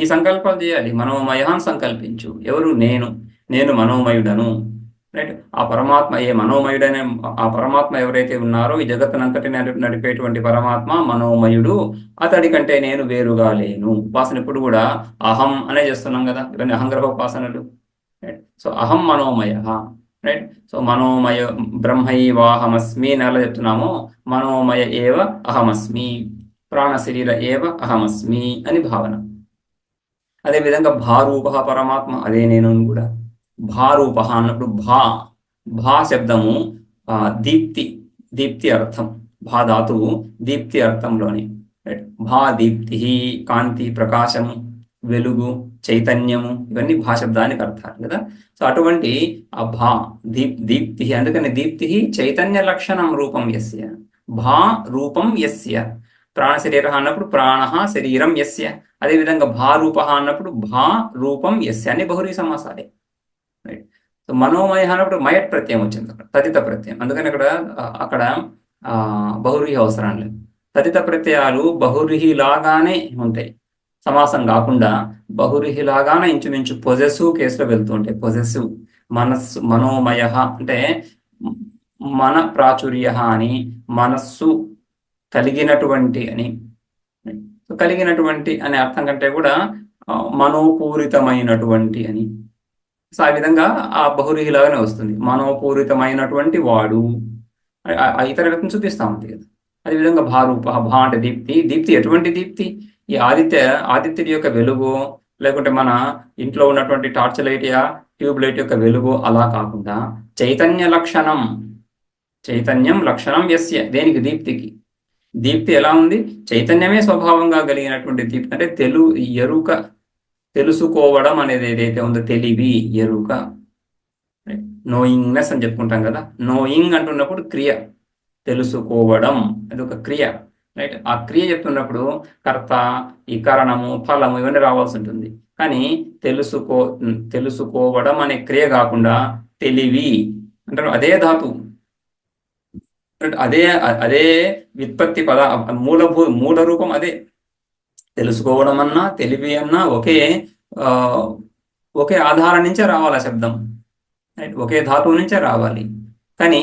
ఈ సంకల్పాలు చేయాలి. మనోమయాన్ని సంకల్పించు. ఎవరు? నేను మనోమయుడను రైట్. ఆ పరమాత్మ మనోమయుడనే ఆ పరమాత్మ ఎవరైతే ఉన్నారో, ఈ జగత్తునంతటిని నడిపేటువంటి పరమాత్మ మనోమయుడు. అతడి కంటే నేను వేరుగా లేను. ఉపాసన ఇప్పుడు కూడా అహం అనే చేస్తున్నాం కదా, ఇవన్నీ అహంగ్రహ ఉపాసనలు రైట్. సో అహం మనోమయ రైట్. సో మనోమయ బ్రహ్మైవాహమస్మి అని ఎలా చెప్తున్నామో, మనోమయ ఏవ అహమస్మి, ప్రాణ శరీర ఏవ అహమస్మి అని భావన. అదేవిధంగా భారూప పరమాత్మ, అదే నేను కూడా. భారూప అన్నప్పుడు భా శబ్దము దీప్తి అర్థం. భా ధాతువు దీప్తి అర్థంలోని రైట్. భా దీప్తి, కాంతి, ప్రకాశము, వెలుగు, చైతన్యము, ఇవన్నీ భాశబ్దానికి అర్థాలు కదా. సో అటువంటి ఆ దీప్తి, అందుకని దీప్తి చైతన్య లక్షణం రూపం యస్య, భా రూపం యస్య. ప్రాణ శరీర అన్నప్పుడు ప్రాణ శరీరం యస్య. అదేవిధంగా భారూప అన్నప్పుడు భా రూపం యస్య అని బహురీ సమాసాలే రైట్. సో మనోమయ అన్నప్పుడు మయట్ ప్రత్యయం వచ్చింది అక్కడ, తదిత ప్రత్యయం. అందుకని అక్కడ బహురీహి అవసరం లేదు. తదిత ప్రత్యయాలు బహురీహి లాగానే ఉంటాయి, సమాసం కాకుండా బహురీహి లాగానే ఇంచుమించు పొజెసివ్ కేసులో వెళ్తూ ఉంటాయి. పొజెసివ్ మనోమయ అంటే మన ప్రాచుర్య అని, మనస్సు కలిగినటువంటి అని. కలిగినటువంటి అనే అర్థం కంటే కూడా మనోపూరితమైనటువంటి అని. సో ఆ విధంగా ఆ బహురీహి లాగానే వస్తుంది. మనోపూరితమైనటువంటి వాడు ఇతర వ్యక్తిని చూపిస్తా ఉంది కదా. అదేవిధంగా భారూప, భా అంటే దీప్తి ఎటువంటి దీప్తి? ఈ ఆదిత్యుడి యొక్క వెలుగు, లేకుంటే మన ఇంట్లో ఉన్నటువంటి torch light yeah tube light యొక్క వెలుగు అలా కాకుండా చైతన్యం లక్షణం యస్య. దేనికి? దీప్తికి. దీప్తి ఎలా ఉంది? చైతన్యమే స్వభావంగా కలిగినటువంటి దీప్తి. అంటే తెలుసుకోవడం అనేది ఏదైతే ఉందో, తెలివి, ఎరుక, నోయింగ్నెస్ అని చెప్పుకుంటాం కదా. నోయింగ్ అంటున్నప్పుడు క్రియ, తెలుసుకోవడం అది ఒక క్రియ రైట్. ఆ క్రియ చెప్తున్నప్పుడు కర్త, ఈ కారణము, ఫలము ఇవన్నీ రావాల్సి ఉంటుంది. కానీ తెలుసుకోవడం అనే క్రియ కాకుండా తెలివి అంటారు. అదే ధాతు, అదే వ్యుత్పత్తి మూల రూపం అదే. తెలుసుకోవడం అన్నా తెలివి అన్నా ఒకే ఆధారం నుంచే రావాలి ఆ శబ్దం రైట్, ఒకే ధాతువు నుంచే రావాలి. కానీ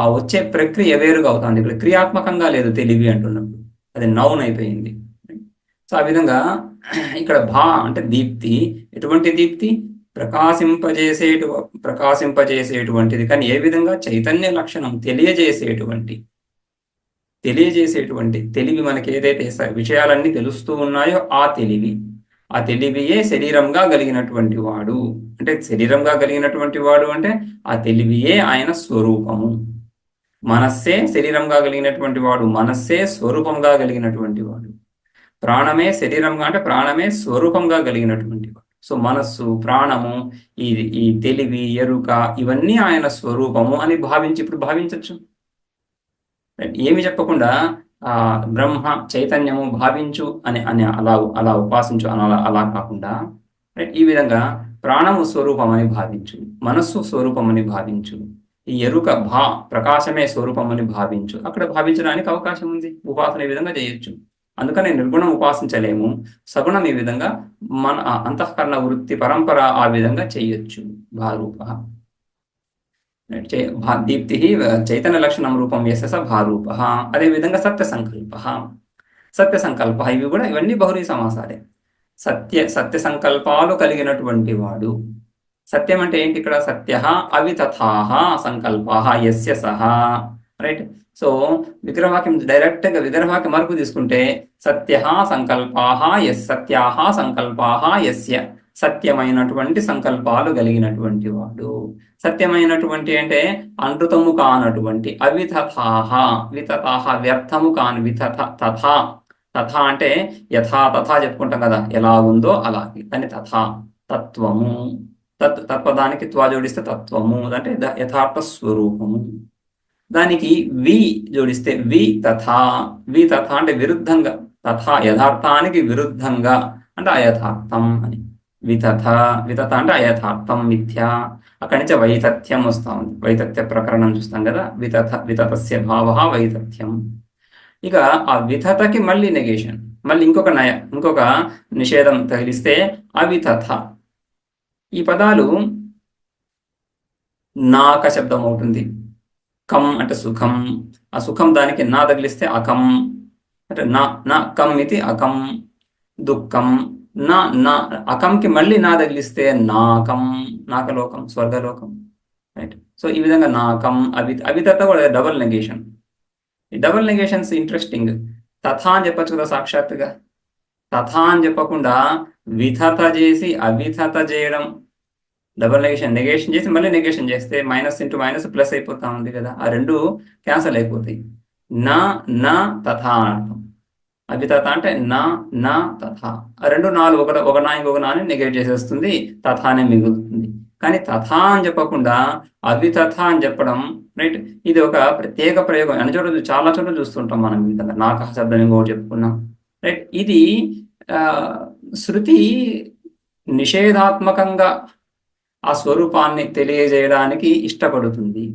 ఆ వచ్చే ప్రక్రియ వేరుగా అవుతుంది. ఇక్కడ క్రియాత్మకంగా లేదు తెలివి అంటున్నప్పుడు, అది నౌన్ అయిపోయింది. సో ఆ విధంగా ఇక్కడ అంటే దీప్తి, ఎటువంటి దీప్తి? ప్రకాశింపజేసేటువంటిది. కానీ ఏ విధంగా? చైతన్య లక్షణం తెలియజేసేటువంటి తెలివి, మనకి ఏదైతే విషయాలన్నీ తెలుస్తూ ఉన్నాయో ఆ తెలివియే శరీరంగా కలిగినటువంటి వాడు. అంటే శరీరంగా కలిగినటువంటి వాడు అంటే ఆ తెలివియే ఆయన స్వరూపము. మనస్సే శరీరంగా కలిగినటువంటి వాడు, మనస్సే స్వరూపంగా కలిగినటువంటి వాడు. ప్రాణమే శరీరంగా అంటే ప్రాణమే స్వరూపంగా కలిగినటువంటి వాడు. సో మనస్సు, ప్రాణము, ఈ తెలివి, ఎరుక, ఇవన్నీ ఆయన స్వరూపము అని ఇప్పుడు భావించవచ్చు. ఏమి చెప్పకుండా బ్రహ్మ చైతన్యము భావించు అని అలా ఉపాసించు అలా కాకుండా, ఈ విధంగా ప్రాణము స్వరూపం అని భావించు, మనస్సు స్వరూపం అని భావించు, ఈ ఎరుక ప్రకాశమే స్వరూపం అని భావించు. అక్కడ భావించడానికి అవకాశం ఉంది. ఉపాసన ఈ విధంగా చేయొచ్చు. అందుకని నిర్గుణం ఉపాసించలేము, సగుణం ఈ విధంగా మన అంతఃకరణ వృత్తి పరంపర ఆ విధంగా చేయొచ్చు. భారూప దీప్తి చైతన్య లక్షణం రూపం యశస భారూప. అదేవిధంగా సత్య సంకల్ప ఇవి కూడా ఇవన్నీ బహుళీ సమాసాలే. సత్య సంకల్పాలు కలిగినటువంటి వాడు. సత్యం అంటే ఏంటి? ఇక్కడ సత్య అవితథాః సంకల్పాః యస్య సహ. రైట్. సో విగ్రహవాక్యం డైరెక్ట్గా విగ్రహవాక్యం వరకు తీసుకుంటే సత్యః సంకల్పాః సత్యాః సంకల్పాః యస్య, సత్యమైనటువంటి సంకల్పాలు కలిగినటువంటి వాడు. సత్యమైనటువంటి అంటే అనృతము కానటువంటి, అవితథాః వితథాః వ్యర్థము కాని, వితథ తథా తథా అంటే యథా తథా చెప్పుకుంటాం కదా, ఎలా ఉందో అలాగే. దాన్ని తథా తత్వము, తత్పదానికి త్వా జోడిస్తే తత్వము అంటే యథార్థ స్వరూపము. దానికి వి జోడిస్తే వి తథా అంటే విరుద్ధంగా, తథా యథార్థానికి విరుద్ధంగా అంటే అయథార్థం అని. వితథ అంటే అయథార్థం, మిథ్య. అక్కడి నుంచి వైతథ్యం వస్తా ఉంది. వైతథ్య ప్రకరణం చూస్తాం కదా, వితథస్య భావ వైతథ్యం. ఇక ఆ వితథకి మళ్ళీ నెగేషన్, మళ్ళీ ఇంకొక నిషేధం తగిలిస్తే అవితథ. ఈ పదాలు నాక శబ్దం అవుతుంది. కం అంటే సుఖం, ఆ సుఖం దానికి నా తగిలిస్తే అకం అంటే నా కం ఇది అకం. దుఃఖం నా అకంకి మళ్ళీ నా తగిలిస్తే నాకం, నాకలోకం, స్వర్గలోకం. రైట్. సో ఈ విధంగా నాకం, అవితథ కూడా డబల్ నెగేషన్. ఈ డబల్ నెగేషన్స్ ఇంట్రెస్టింగ్. తథా అని చెప్పచ్చు కదా సాక్షాత్తుగా. తథా అని చెప్పకుండా వితథ చేసి అవితథ చేయడం, డబల్ నెగేషన్ చేసి మళ్ళీ నెగేషన్ చేస్తే మైనస్ ఇంటూ మైనస్ ప్లస్ అయిపోతా ఉంది కదా, ఆ రెండు క్యాన్సల్ అయిపోతాయి. నా తథా అర్థం. అవితథ అంటే నా తథా, ఆ రెండు నాలుగు ఒక నా ఇంకొక నాని నెగేట్ చేసేస్తుంది, తథానే మిగులుతుంది. కానీ తథా అని చెప్పకుండా అవితథ అని చెప్పడం, రైట్, ఇది ఒక ప్రత్యేక ప్రయోగం. అన్ని చోట్ల చాలా చోట్ల చూస్తుంటాం మనం ఈ విధంగా. నాక శబ్దం ఇంకోటి చెప్పుకున్నాం. రైట్. ఇది శృతి నిషేధాత్మకంగా ఆ స్వరూపాన్ని తెలియజేయడానికి ఇష్టపడుతుంది.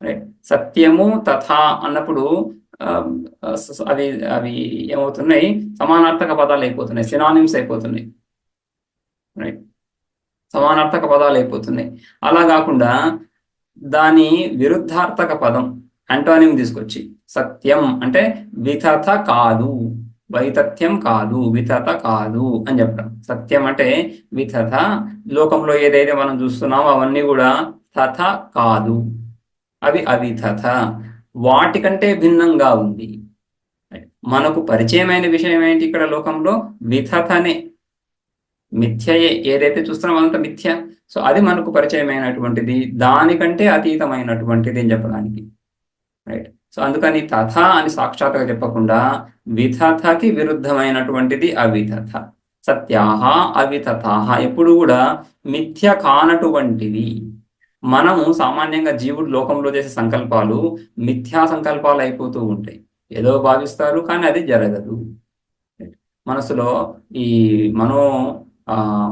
రైట్. సత్యము తథా అన్నప్పుడు అవి ఏమవుతున్నాయి? సమానార్థక పదాలు అయిపోతున్నాయి, సినానిమ్స్ అయిపోతున్నాయి. రైట్. సమానార్థక పదాలు అయిపోతున్నాయి. అలా కాకుండా దాని విరుద్ధార్థక పదం యాంటోనిమ్ తీసుకొచ్చి సత్యం అంటే వితథ కాదు, వైతథ్యం కాదు, వితథ కాదు అని చెప్పడం. సత్యం అంటే వితథ, లోకంలో ఏదైతే మనం చూస్తున్నామో అవన్నీ కూడా తథ కాదు, అవి అవితథ, వాటికంటే భిన్నంగా ఉంది. మనకు పరిచయమైన విషయం ఏంటి? ఇక్కడ లోకంలో వితథనే, మిథ్యయే, ఏదైతే చూస్తున్నామో అదంతా మిథ్య. సో అది మనకు పరిచయమైనటువంటిది, దానికంటే అతీతమైనటువంటిది అని చెప్పడానికి. రైట్. సో అందుకని తథ అని సాక్షాత్తుగా చెప్పకుండా వితథకి విరుద్ధమైనటువంటిది అవితథ. సత్యాహ అవితథాహ ఎప్పుడు కూడా మిథ్య కానటువంటివి. మనము సామాన్యంగా జీవుడు లోకంలో చేసే సంకల్పాలు మిథ్యా సంకల్పాలు అయిపోతూ ఉంటాయి. ఏదో భావిస్తారు కానీ అది జరగదు. మనసులో ఈ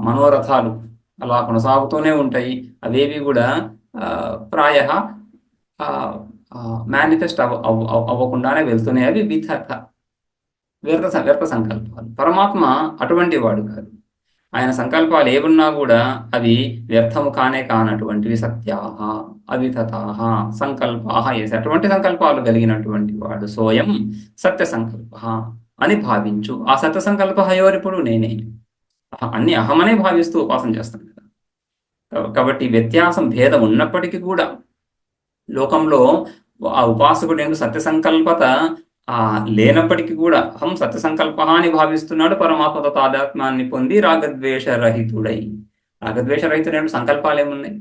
మనోరథాలు అలా కొనసాగుతూనే ఉంటాయి. అవేవి కూడా ప్రాయ మేనిఫెస్ట్ అవ్వకుండానే వెళ్తున్నాయి. అవి వ్యర్థ సంకల్పాలు. పరమాత్మ అటువంటి వాడు కాదు. ఆయన సంకల్పాలు ఏమున్నా కూడా అవి వ్యర్థము కానే కానటువంటివి, సత్యాహ అవితతాహ సంకల్పాహ అటువంటి సంకల్పాలు కలిగినటువంటి వాడు సోయం సత్య సంకల్ప అని భావించు. ఆ సత్య సంకల్ప ఎవరిప్పుడు నేనే. అన్ని అహమనే భావిస్తూ ఉపాసన చేస్తాను కదా. కాబట్టి వ్యత్యాసం భేదం ఉన్నప్పటికీ కూడా లోకంలో ఆ ఉపాసకుడు ఎందుకు సత్య సంకల్పత లేనప్పటికీ కూడా అహం సత్య సంకల్ప అని భావిస్తున్నాడు. పరమాత్మతో తాదాత్మ్యాన్ని పొంది రాగద్వేష రహితుడై. రాగద్వేష రహితుడైన సంకల్పాలు ఏమున్నాయి?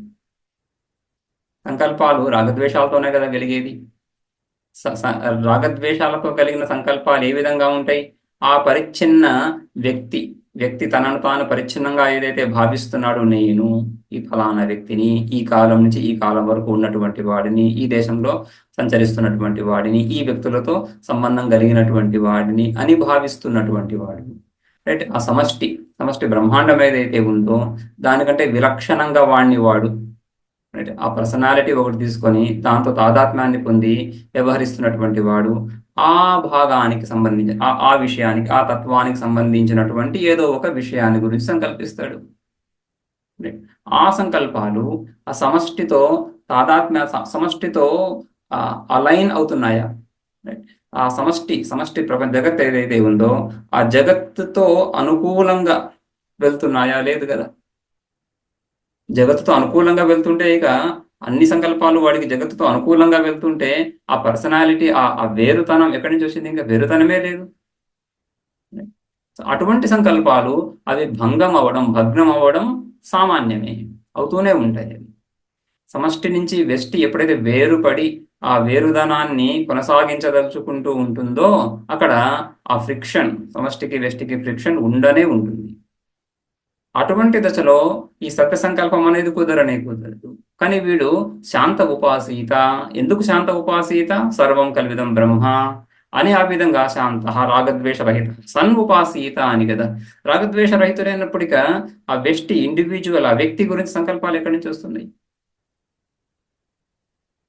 సంకల్పాలు రాగద్వేషాలతోనే కదా వెలిగేది. రాగద్వేషాలతో కలిగిన సంకల్పాలు ఏ విధంగా ఉంటాయి? ఆ పరిచ్ఛిన్న వ్యక్తి తనను తాను పరిచ్ఛిన్నంగా ఏదైతే భావిస్తున్నాడో, నేను ఈ ఫలానా వ్యక్తిని, ఈ కాలం నుంచి ఈ కాలం వరకు ఉన్నటువంటి వాడిని, ఈ దేశంలో సంచరిస్తున్నటువంటి వాడిని, ఈ వ్యక్తులతో సంబంధం కలిగినటువంటి వాడిని అని భావిస్తున్నటువంటి వాడిని, రైట్? ఆ సమష్టి బ్రహ్మాండం ఏదైతే ఉందో దానికంటే విలక్షణంగా వాడు, రైట్? ఆ పర్సనాలిటీ ఒకటి తీసుకొని దాంతో తాదాత్మ్యాన్ని పొంది వ్యవహరిస్తున్నటువంటి వాడు ఆ భాగానికి సంబంధించి ఆ విషయానికి, ఆ తత్వానికి సంబంధించినటువంటి ఏదో ఒక విషయాన్ని గురించి సంకల్పిస్తాడు. ఆ సంకల్పాలు ఆ సమష్టితో సమష్టితో అలైన్ అవుతున్నాయా? ఆ సమష్టి ప్రపంచ జగత్ ఏదైతే ఉందో ఆ జగత్తుతో అనుకూలంగా వెళ్తున్నాయా? లేదు కదా. జగత్తుతో అనుకూలంగా వెళ్తుంటే ఇక అన్ని సంకల్పాలు వాడికి జగత్తుతో అనుకూలంగా వెళ్తుంటే ఆ పర్సనాలిటీ, ఆ వేరుతనం ఎక్కడి నుంచి వచ్చింది? ఇంకా వేరుతనమే లేదు. అటువంటి సంకల్పాలు అవి భంగం అవ్వడం సామాన్యమే, అవుతూనే ఉంటాయి. అవి సమష్టి నుంచి వెష్టి ఎప్పుడైతే వేరుపడి ఆ వేరుదనాన్ని కొనసాగించదలుచుకుంటూ ఉంటుందో అక్కడ ఆ ఫ్రిక్షన్, సమష్టికి వెష్టికి ఫ్రిక్షన్ ఉండనే ఉంటుంది. అటువంటి దశలో ఈ సత్య సంకల్పం అనేది కుదరదు. కానీ వీడు శాంత ఉపాసీత. ఎందుకు శాంత ఉపాసీత? సర్వం కల్విదం బ్రహ్మ అని ఆ విధంగా శాంత రాగద్వేష రహిత సన్ ఉపాసీత అని కదా. రాగద్వేష రహితుడైనప్పటిక ఆ వ్యక్తి ఇండివిజువల్, ఆ వ్యక్తి గురించి సంకల్పాలు ఎక్కడి నుంచి వస్తున్నాయి?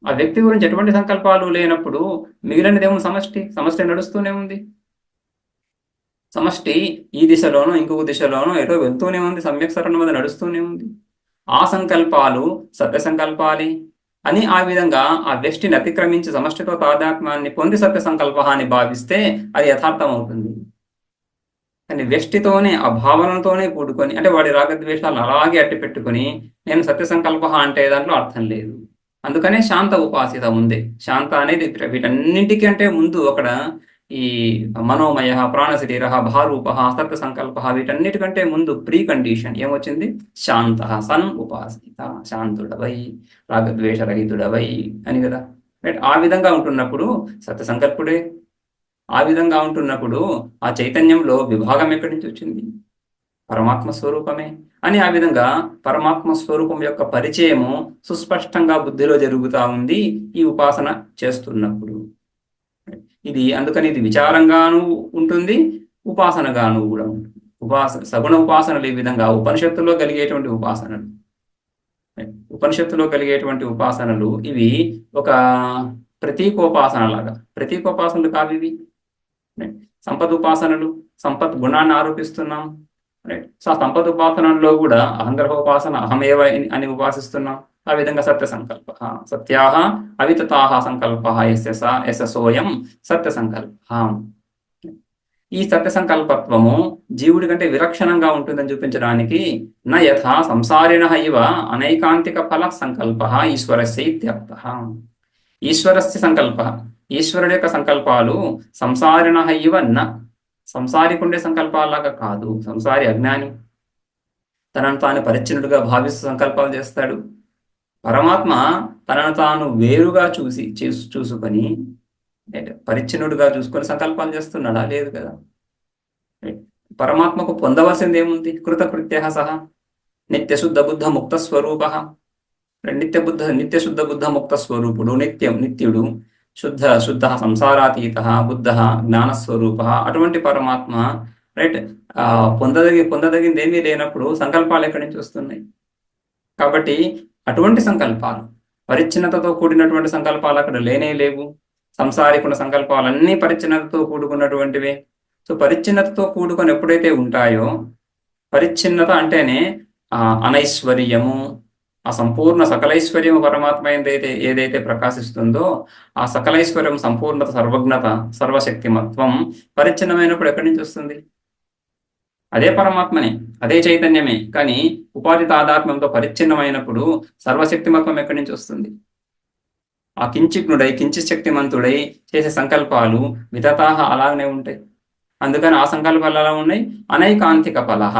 ఆ వ్యక్తి గురించి ఎటువంటి సంకల్పాలు లేనప్పుడు మిగిలినదేమో సమష్టి నడుస్తూనే ఉంది. సమష్టి ఈ దిశలోనో ఇంకొక దిశలోనో ఏదో వెళ్తూనే ఉంది, సమ్యక్ సరణ మీద నడుస్తూనే ఉంది. ఆ సంకల్పాలు సత్య సంకల్పాలి అని ఆ విధంగా ఆ వ్యష్టిని అతిక్రమించి సమష్టితో తాదాత్మ్యాన్ని పొంది సత్య సంకల్ప అని భావిస్తే అది యథార్థం అవుతుంది. కానీ వ్యష్టితోనే, ఆ భావనతోనే కూడుకొని, అంటే వాడి రాగద్వేషాలను అలాగే అట్టి పెట్టుకొని నేను సత్య సంకల్ప అంటే దాంట్లో అర్థం లేదు. అందుకనే శాంత ఉపాసిత ఉంది. శాంత అనేది వీటన్నింటికంటే ముందు అక్కడ ఈ మనోమయ, ప్రాణశరీర, భారూప, సత్య సంకల్ప వీటన్నిటికంటే ముందు ప్రీ కండిషన్ ఏమొచ్చింది? శాంత సన్ ఉపాసిత, శాంతుడవై రాగద్వేషరహితుడవై అని కదా. రైట్? ఆ విధంగా ఉంటున్నప్పుడు సత్య సంకల్పుడే. ఆ విధంగా ఉంటున్నప్పుడు ఆ చైతన్యంలో విభాగం ఎక్కడి నుంచి వచ్చింది? పరమాత్మ స్వరూపమే అని ఆ విధంగా పరమాత్మ స్వరూపం యొక్క పరిచయము సుస్పష్టంగా బుద్ధిలో జరుగుతూ ఉంది ఈ ఉపాసన చేస్తున్నప్పుడు. అందుకని ఇది విచారంగాను ఉంటుంది, ఉపాసనగాను కూడా ఉంటుంది. సగుణ ఉపాసనలు ఈ విధంగా ఉపనిషత్తులో కలిగేటువంటి ఉపాసనలు ఇవి ఒక ప్రతీకోపాసన లాగా. ప్రతీకోపాసనలు కావు ఇవి. సంపద ఉపాసనలు, సంపత్ గుణాన్ని ఆరోపిస్తున్నాం. రైట్? సో ఆ సంపద ఉపాసనలో కూడా అహంగ్రహ ఉపాసన, అహమేవ అని ఉపాసిస్తున్నాం. ఆ విధంగా సత్య సంకల్ప, సత్యాహ అవితతాహ సంకల్ప ఎస్ సోయం సత్య సంకల్ప. ఈ సత్య సంకల్పత్వము జీవుడి కంటే విలక్షణంగా ఉంటుందని చూపించడానికి న యథా సంసారిణ ఇవ అనైకాంతిక ఫల సంకల్ప ఈశ్వరస్య ఇత్యర్థః. ఈశ్వరస్య సంకల్ప, ఈశ్వరుడి యొక్క సంకల్పాలు సంసారిణ ఇవ న, సంసారికుండే సంకల్పాలాగా కాదు. సంసారి అజ్ఞాని, తనను తాను పరిచ్ఛిన్నుడుగా భావిస్తూ సంకల్పాలు చేస్తాడు. పరమాత్మ తనను తాను వేరుగా చూసుకొని పరిచ్ఛిన్నుడుగా చూసుకొని సంకల్పాలు చేస్తున్నాడా? లేదు కదా. పరమాత్మకు పొందవలసింది ఏముంది? కృతకృత్య సహా నిత్యశుద్ధ బుద్ధ ముక్త స్వరూప. నిత్యశుద్ధ బుద్ధ ముక్త స్వరూపుడు, నిత్యుడు, శుద్ధ సంసారాతీత, బుద్ధ జ్ఞానస్వరూప. అటువంటి పరమాత్మ, రైట్, పొందదగింది ఏమీ లేనప్పుడు సంకల్పాలు ఎక్కడి నుంచి వస్తున్నాయి? కాబట్టి అటువంటి సంకల్పాలు, పరిచ్ఛిన్నతతో కూడినటువంటి సంకల్పాలు అక్కడ లేనే లేవు. సంసారికున్న సంకల్పాలన్నీ పరిచ్ఛిన్నతతో కూడుకున్నటువంటివే. సో పరిచ్ఛిన్నతతో కూడుకొని ఎప్పుడైతే ఉంటాయో పరిచ్ఛిన్నత అంటేనే అనైశ్వర్యము, ఆ సంపూర్ణ సకలైశ్వర్యం పరమాత్మ ఏదైతే ప్రకాశిస్తుందో ఆ సకలైశ్వర్యం, సంపూర్ణత, సర్వజ్ఞత, సర్వశక్తిమత్వం పరిచ్ఛిన్నమైనప్పుడు ఎక్కడి నుంచి వస్తుంది? అదే పరమాత్మనే, అదే చైతన్యమే. కానీ ఉపాధి తాదాత్మ్యంతో పరిచ్ఛిన్నమైనప్పుడు సర్వశక్తిమత్వం ఎక్కడి నుంచి వస్తుంది? ఆ కించిజ్ఞుడై కించిత్ శక్తిమంతుడై చేసే సంకల్పాలు వితతాహ అలాగనే ఉంటాయి. అందుకని ఆ సంకల్పాలు ఎలా ఉన్నాయి? అనైకాంతిక ఫలహ,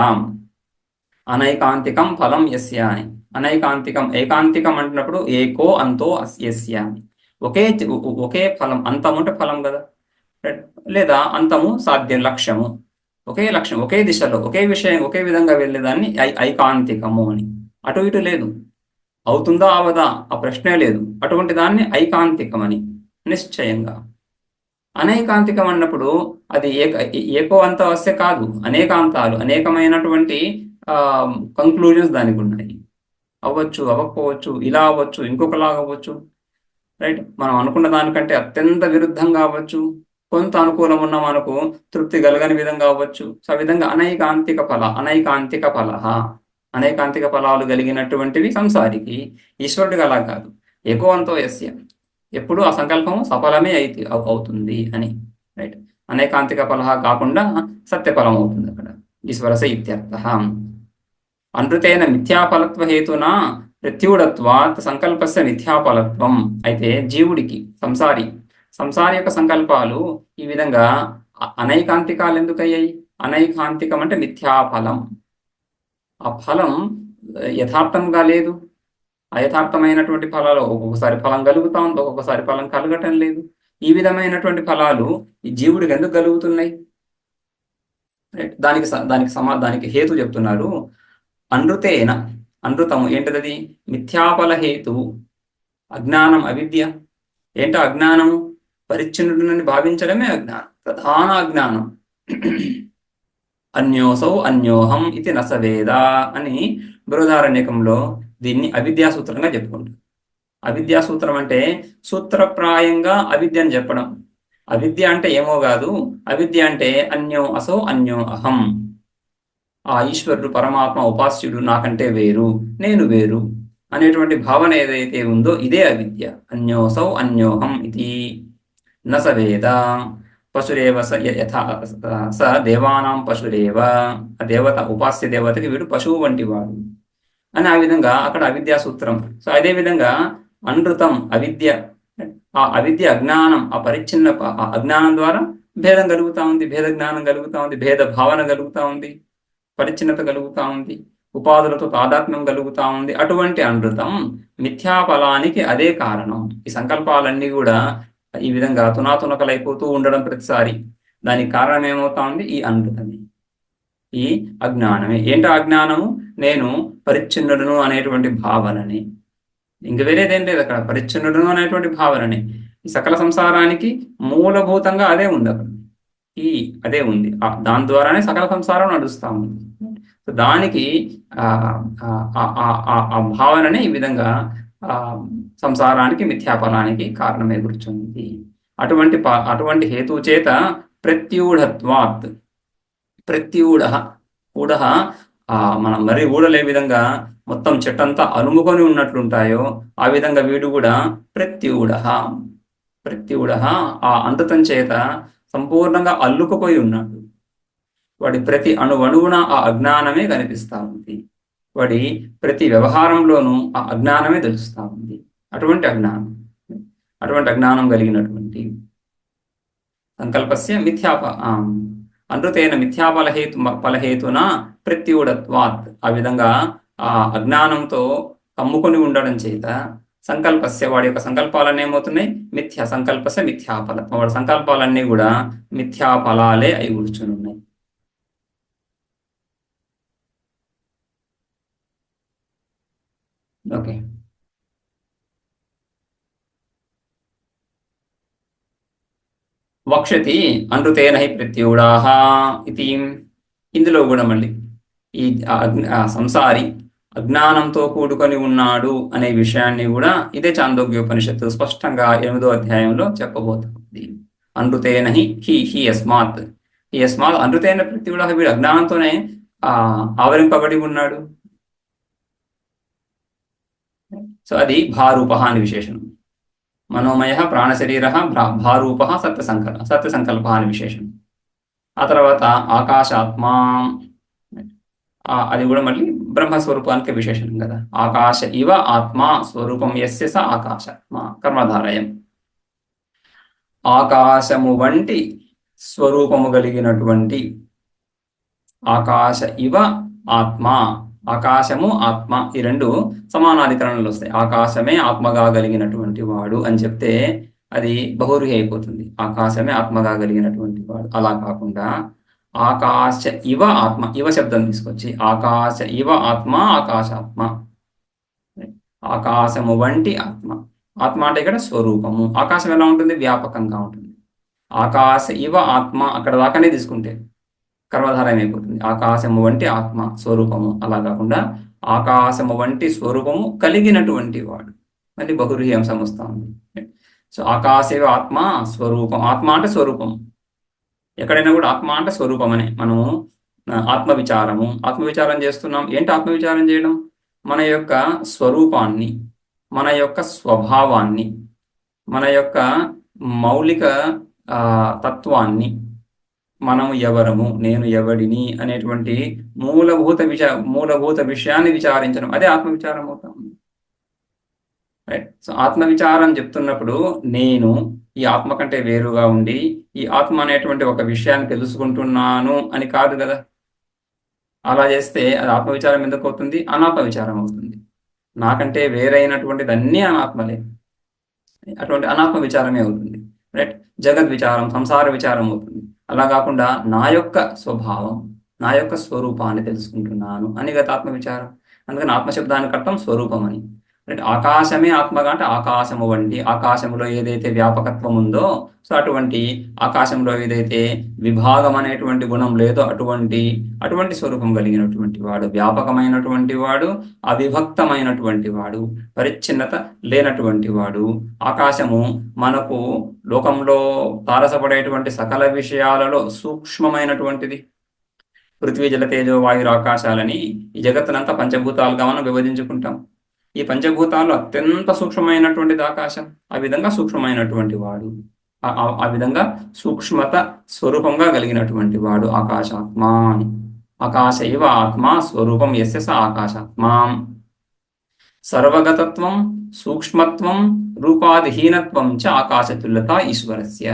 అనైకాంతికం ఫలం యస్య అని. అనైకాంతికం, ఏకాంతికం అంటున్నప్పుడు ఏకో అంతో యస్య అని. ఒకే ఫలం, అంతం అంటే ఫలం కదా, లేదా అంతము సాధ్యం, లక్ష్యము, ఒకే లక్ష్యం, ఒకే దిశలో, ఒకే విషయం, ఒకే విధంగా వెళ్ళేదాన్ని ఐకాంతికము అని. అటు ఇటు లేదు, అవుతుందా అవదా ఆ ప్రశ్నే లేదు. అటువంటి దాన్ని ఐకాంతికం అని. నిశ్చయంగా అనైకాంతికం అన్నప్పుడు అది ఏకో అంత వస్తే కాదు, అనేకాంతాలు, అనేకమైనటువంటి కంక్లూజన్స్ దానికి ఉన్నాయి. అవ్వచ్చు, అవ్వకపోవచ్చు, ఇలా అవ్వచ్చు, ఇంకొకలాగా అవ్వచ్చు, రైట్. మనం అనుకున్న దానికంటే అత్యంత విరుద్ధంగా అవ్వచ్చు, కొంత అనుకూలం ఉన్న మనకు తృప్తి కలగని విధంగా అవ్వచ్చు. సో ఆ విధంగా అనైకాంతిక ఫల, అనేకాంతిక ఫలాలు కలిగినటువంటివి సంసారికి. ఈశ్వరుడికి అలా కాదు, ఏకో అంతో యస్య, ఎప్పుడు ఆ సంకల్పం సఫలమే అవుతుంది అని, రైట్. అనేకాంతిక ఫల కాకుండా సత్యఫలం అవుతుంది అక్కడ, ఈశ్వరస ఇత్యర్థ. అనృతేన మిథ్యాఫలత్వ హేతున ప్రత్యూఢత్వాత్ సంకల్పస్య మిథ్యాఫలత్వం. అయితే జీవుడికి, సంసారి యొక్క సంకల్పాలు ఈ విధంగా అనైకాంతికాలు ఎందుకు అయ్యాయి? అనైకాంతికం అంటే మిథ్యాఫలం, ఆ ఫలం యథార్థంగా లేదు. అయథార్థమైనటువంటి ఫలాలు ఒక్కొక్కసారి ఫలం కలుగుతా ఉంది, ఒక్కొక్కసారి ఫలం కలగటం లేదు. ఈ విధమైనటువంటి ఫలాలు ఈ జీవుడికి ఎందుకు కలుగుతున్నాయి? దానికి హేతు చెప్తున్నారు. అనృతేన, అనృతము ఏంటది? మిథ్యాఫల హేతువు అజ్ఞానం, అవిద్య. ఏంటో అజ్ఞానము? పరిచ్ఛిన్నుడిని భావించడమే అజ్ఞానం, ప్రధాన అజ్ఞానం. అన్యోసౌ అన్యోహం ఇది నసవేద అని బృహదారణ్యకంలో దీన్ని అవిద్యాసూత్రంగా చెప్పుకుంటారు. అవిద్యాసూత్రం అంటే సూత్రప్రాయంగా అవిద్య అని చెప్పడం. అవిద్య అంటే ఏమో కాదు, అవిద్య అంటే అన్యో అసౌ అన్యో అహం, ఆ ఈశ్వరుడు పరమాత్మ ఉపాస్యుడు నాకంటే వేరు, నేను వేరు అనేటువంటి భావన ఏదైతే ఉందో ఇదే అవిద్య. అన్యోసౌ అన్యోహం ఇది నసవేద. పశురేవ స దేవానాం పశురేవ, ఆ దేవత, ఉపాస్య దేవతకి వీడు పశువు వంటి వాడు అని. ఆ విధంగా అక్కడ అవిద్యా సూత్రం. సో అదే విధంగా అనృతం అవిద్య, ఆ అవిద్య అజ్ఞానం, ఆ పరిచ్ఛిన్న అజ్ఞానం ద్వారా భేదం కలుగుతా ఉంది, భేద జ్ఞానం కలుగుతా ఉంది, భేద భావన కలుగుతా ఉంది, పరిచ్ఛిన్నత కలుగుతా ఉంది, ఉపాధులతో తాదాత్మ్యం కలుగుతా ఉంది. అటువంటి అనృతం మిథ్యాఫలానికి అదే కారణం. ఈ సంకల్పాలన్నీ కూడా ఈ విధంగా తునాతునకలైపోతూ ఉండడం ప్రతిసారి, దానికి కారణం ఏమవుతా ఉంది? ఈ అనృతమే, ఈ అజ్ఞానమే. ఏంటో అజ్ఞానము? నేను పరిచ్ఛిన్నుడును అనేటువంటి భావనని. ఇంక వేరేదేం లేదు అక్కడ, పరిచ్ఛిన్నుడును అనేటువంటి భావనని. ఈ సకల సంసారానికి మూలభూతంగా అదే ఉంది అక్కడ, అదే ఉంది. దాని ద్వారానే సకల సంసారం నడుస్తూ ఉంది. దానికి ఆ భావననే ఈ విధంగా సంసారానికి, మిథ్యాఫలానికి కారణమే కూర్చుంది. అటువంటి హేతు చేత ప్రత్యూఢత్వాత్, ప్రత్యూఢ, ఊఢ మనం మరీ ఊడలే విధంగా మొత్తం చెట్టంతా అలుముకొని ఉన్నట్లుంటాయో ఆ విధంగా వీడు కూడా ప్రత్యూఢ, ఆ అంతతం చేత సంపూర్ణంగా అల్లుకుపోయి ఉన్నాడు. వాడి ప్రతి అణువణువున ఆ అజ్ఞానమే కనిపిస్తా ఉంది. వాడి ప్రతి వ్యవహారంలోనూ ఆ అజ్ఞానమే తెలుస్తా ఉంది. అటువంటి అజ్ఞానం కలిగినటువంటి సంకల్పస్య అనృతేన ఫలహేతున ప్రత్యూఢత్వాత్, ఆ విధంగా ఆ అజ్ఞానంతో కమ్ముకొని ఉండడం చేత సంకల్పస్య, వాడి యొక్క సంకల్పాలన్నీ ఏమవుతున్నాయి? సంకల్పస్య మిథ్యాఫలత్వం, వాడి సంకల్పాలన్నీ కూడా మిథ్యాఫలాలే అయి కూర్చుని ఉన్నాయి. ఓకే, వక్షతి అనృతేన హి ప్రత్యూఢాః ఇది. ఇందులో కూడా మళ్ళీ ఈ సంసారి అజ్ఞానంతో కూడుకొని ఉన్నాడు అనే విషయాన్ని కూడా ఇదే చాందోగ్యోపనిషత్తు స్పష్టంగా 8వ అధ్యాయంలో చెప్పబోతుంది. అనృతేన హి యస్మాత్ అనృతేన ప్రత్యూఢ, వీడు అజ్ఞానంతోనే ఆవరింపబడి ఉన్నాడు. సో అది భారూప అని విశేషణం. మనోమయ ప్రాణశరీర భారూప సత్యసంకల్ప అని విశేషణం. ఆ తర్వాత ఆకాశాత్మ, అది కూడా మళ్ళీ బ్రహ్మస్వరూపానికి విశేషణం కదా. ఆకాశ ఇవ ఆత్మ స్వరూపం యస్య స ఆకాశాత్మ కర్మధారయం. ఆకాశము వంటి స్వరూపము కలిగినటువంటి, ఆకాశ ఇవ ఆత్మ, ఆకాశము ఆత్మ ఈ రెండు సమానాధికరణలు వస్తాయి. ఆకాశమే ఆత్మగా కలిగినటువంటి వాడు అని చెప్తే అది బహుర్హి అయిపోతుంది. ఆకాశమే ఆత్మగా కలిగినటువంటి వాడు. అలా కాకుండా ఆకాశ ఇవ ఆత్మ, ఇవ శబ్దం తీసుకొచ్చి ఆకాశ ఇవ ఆత్మ ఆకాశాత్మ, ఆకాశము వంటి ఆత్మ. ఆత్మ అంటే ఇక్కడ స్వరూపము. ఆకాశం ఎలా ఉంటుంది? వ్యాపకంగా ఉంటుంది. ఆకాశ ఇవ ఆత్మ అక్కడ దాకానే తీసుకుంటే కర్మధారం అయిపోతుంది. ఆకాశము వంటి ఆత్మ స్వరూపము. అలా కాకుండా ఆకాశము వంటి స్వరూపము కలిగినటువంటి వాడు, మళ్ళీ బహుర్హి అంశం వస్తా ఉంది. సో ఆకాశివ ఆత్మ స్వరూపం. ఆత్మ అంటే స్వరూపం. ఎక్కడైనా కూడా ఆత్మ అంటే స్వరూపం అనే మనము ఆత్మవిచారం చేస్తున్నాం. ఏంటి ఆత్మవిచారం చేయడం? మన యొక్క స్వరూపాన్ని, మన యొక్క స్వభావాన్ని, మన యొక్క మౌలిక తత్వాన్ని, మనము ఎవరము, నేను ఎవడిని అనేటువంటి మూలభూత విషయాన్ని విచారించడం, అదే ఆత్మవిచారం అవుతాం. రైట్. సో ఆత్మవిచారం చెప్తున్నప్పుడు నేను ఈ ఆత్మ కంటే వేరుగా ఉండి ఈ ఆత్మ అనేటువంటి ఒక విషయాన్ని తెలుసుకుంటున్నాను అని కాదు కదా. అలా చేస్తే అది ఆత్మవిచారం ఎందుకు అవుతుంది? అనాత్మ విచారం అవుతుంది. నాకంటే వేరైనటువంటిది అన్నీ అనాత్మలే, అటువంటి అనాత్మ విచారమే అవుతుంది. రైట్. జగద్ విచారం, సంసార విచారం అవుతుంది. అలా కాకుండా నా యొక్క స్వభావం, నా యొక్క స్వరూపాన్ని తెలుసుకుంటున్నాను అని గత ఆత్మ విచారం. అందుకని ఆత్మశబ్దానికి అర్థం స్వరూపం అని. అంటే ఆకాశమే ఆత్మగా అంటే ఆకాశము వంటి, ఆకాశంలో ఏదైతే వ్యాపకత్వం ఉందో, సో అటువంటి ఆకాశంలో ఏదైతే విభాగం అనేటువంటి గుణం లేదో అటువంటి స్వరూపం కలిగినటువంటి వాడు, వ్యాపకమైనటువంటి వాడు, అవిభక్తమైనటువంటి వాడు, పరిచ్ఛిన్నత లేనటువంటి వాడు. ఆకాశము మనకు లోకంలో తారసపడేటువంటి సకల విషయాలలో సూక్ష్మమైనటువంటిది. పృథ్వీ జల తేజో వాయురు ఆకాశాలని ఈ జగత్తునంతా పంచభూతాలుగా మనం విభజించుకుంటాం. ఈ పంచభూతాలు అత్యంత సూక్ష్మమైనటువంటిది ఆకాశం. ఆ విధంగా సూక్ష్మమైనటువంటి వాడు, ఆ విధంగా సూక్ష్మత స్వరూపంగా కలిగినటువంటి వాడు ఆకాశాత్మ. ఆకాశ ఇవ ఆత్మ స్వరూపం యస్య స ఆకాశాత్మ. సర్వగతత్వం, సూక్ష్మత్వం, రూపాదిహీనత్వం చ ఆకాశతుల్యత ఈశ్వరస్య.